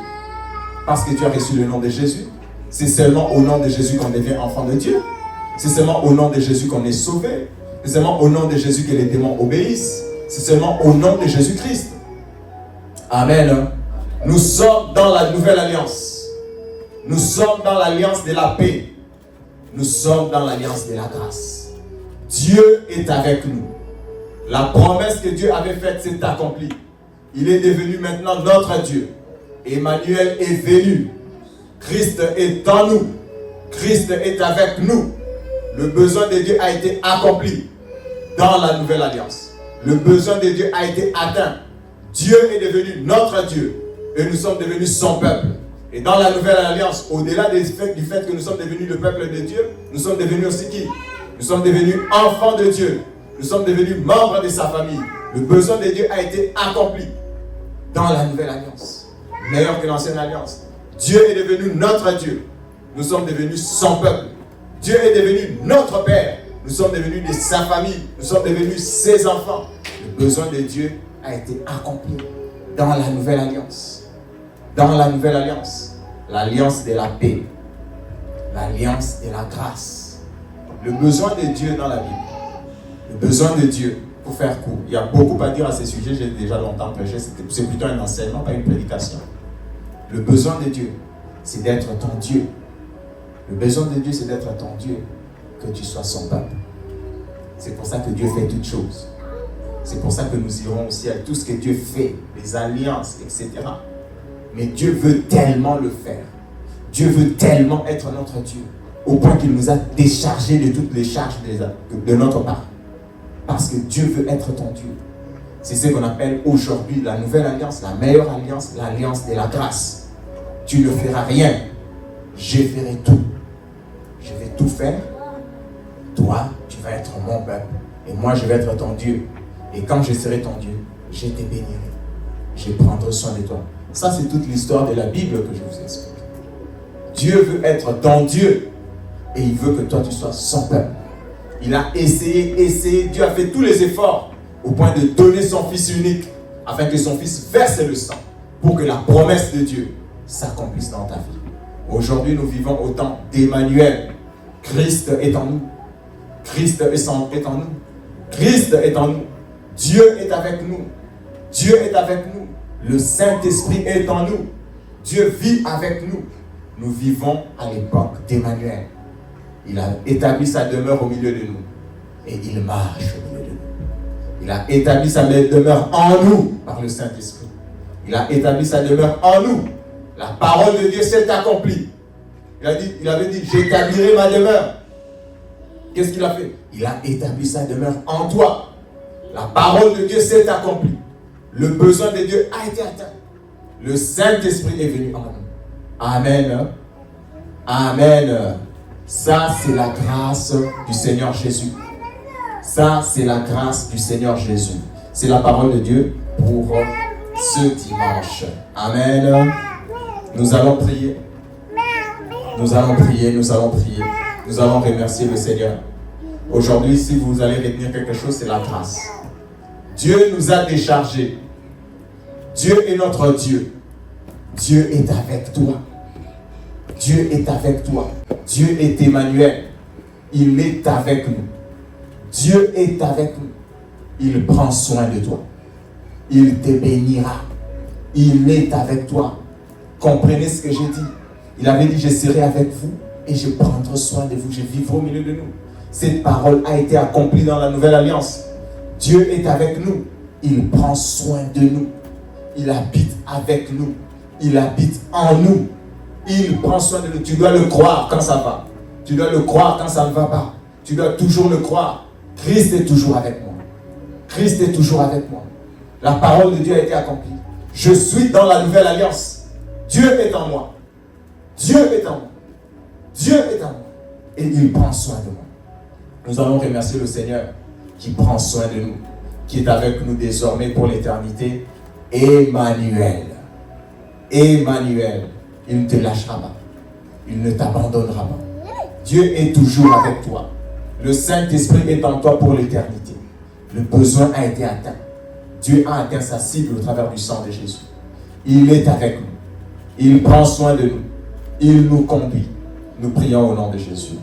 Parce que tu as reçu le nom de Jésus. C'est seulement au nom de Jésus qu'on devient enfant de Dieu. C'est seulement au nom de Jésus qu'on est sauvé. C'est seulement au nom de Jésus que les démons obéissent. C'est seulement au nom de Jésus-Christ. Amen. Nous sommes dans la nouvelle alliance. Nous sommes dans l'alliance de la paix. Nous sommes dans l'alliance de la grâce. Dieu est avec nous. La promesse que Dieu avait faite s'est accomplie. Il est devenu maintenant notre Dieu. Emmanuel est venu. Christ est en nous. Christ est avec nous. Le besoin de Dieu a été accompli dans la nouvelle alliance. Le besoin de Dieu a été atteint. Dieu est devenu notre Dieu. Et nous sommes devenus son peuple. Et dans la nouvelle alliance, au-delà du fait que nous sommes devenus le peuple de Dieu, nous sommes devenus aussi qui? Nous sommes devenus enfants de Dieu. Nous sommes devenus membres de sa famille. Le besoin de Dieu a été accompli dans la nouvelle alliance. Meilleur que l'ancienne alliance. Dieu est devenu notre Dieu. Nous sommes devenus son peuple. Dieu est devenu notre Père. Nous sommes devenus de sa famille. Nous sommes devenus ses enfants. Le besoin de Dieu a été accompli dans la nouvelle alliance. Dans la nouvelle alliance. L'alliance de la paix. L'alliance de la grâce. Le besoin de Dieu dans la Bible. Le besoin de Dieu, pour faire court. Il y a beaucoup à dire à ce sujet. J'ai déjà longtemps prêché. C'est plutôt un enseignement, pas une prédication. Le besoin de Dieu, c'est d'être ton Dieu. Le besoin de Dieu, c'est d'être ton Dieu. Que tu sois son peuple. C'est pour ça que Dieu fait toutes choses. C'est pour ça que nous irons au ciel. Tout ce que Dieu fait, les alliances, etc. Mais Dieu veut tellement le faire. Dieu veut tellement être notre Dieu. Au point qu'il nous a déchargés de toutes les charges de notre part. Parce que Dieu veut être ton Dieu. C'est ce qu'on appelle aujourd'hui la nouvelle alliance, la meilleure alliance, l'alliance de la grâce. Tu ne feras rien. Je ferai tout. Je vais tout faire. Toi, tu vas être mon peuple. Et moi, je vais être ton Dieu. Et quand je serai ton Dieu, je te bénirai. Je prendrai soin de toi. Ça, c'est toute l'histoire de la Bible que je vous explique. Dieu veut être ton Dieu. Et il veut que toi, tu sois son peuple. Il a essayé. Dieu a fait tous les efforts au point de donner son Fils unique afin que son Fils verse le sang pour que la promesse de Dieu s'accomplisse dans ta vie. Aujourd'hui, nous vivons au temps d'Emmanuel. Christ est en nous. Christ est en nous. Christ est en nous. Dieu est avec nous. Dieu est avec nous. Le Saint-Esprit est en nous. Dieu vit avec nous. Nous vivons à l'époque d'Emmanuel. Il a établi sa demeure au milieu de nous. Et il marche au milieu de nous. Il a établi sa demeure en nous par le Saint-Esprit. Il a établi sa demeure en nous. La parole de Dieu s'est accomplie. Il avait dit, j'établirai ma demeure. Qu'est-ce qu'il a fait? Il a établi sa demeure en toi. La parole de Dieu s'est accomplie. Le besoin de Dieu a été atteint. Le Saint-Esprit est venu en nous. Amen. Amen. Ça, c'est la grâce du Seigneur Jésus. Ça, c'est la grâce du Seigneur Jésus. C'est la parole de Dieu pour ce dimanche. Amen. Nous allons prier. Nous allons prier, nous allons prier. Nous allons remercier le Seigneur. Aujourd'hui, si vous allez retenir quelque chose, c'est la grâce. Dieu nous a déchargés. Dieu est notre Dieu. Dieu est avec toi. Dieu est avec toi. Dieu est Emmanuel. Il est avec nous. Dieu est avec nous. Il prend soin de toi. Il te bénira. Il est avec toi. Comprenez ce que j'ai dit. Il avait dit, je serai avec vous et je prendrai soin de vous. Je vivrai au milieu de nous. Cette parole a été accomplie dans la nouvelle alliance. Dieu est avec nous. Il prend soin de nous. Il habite avec nous. Il habite en nous. Il prend soin de nous. Tu dois le croire quand ça va. Tu dois le croire quand ça ne va pas. Tu dois toujours le croire. Christ est toujours avec moi. Christ est toujours avec moi. La parole de Dieu a été accomplie. Je suis dans la nouvelle alliance. Dieu est en moi. Dieu est en moi. Dieu est en moi. Et il prend soin de moi. Nous allons remercier le Seigneur qui prend soin de nous, qui est avec nous désormais pour l'éternité. Emmanuel. Emmanuel. Il ne te lâchera pas. Il ne t'abandonnera pas. Dieu est toujours avec toi. Le Saint-Esprit est en toi pour l'éternité. Le besoin a été atteint. Dieu a atteint sa cible au travers du sang de Jésus. Il est avec nous. Il prend soin de nous. Il nous conduit. Nous prions au nom de Jésus.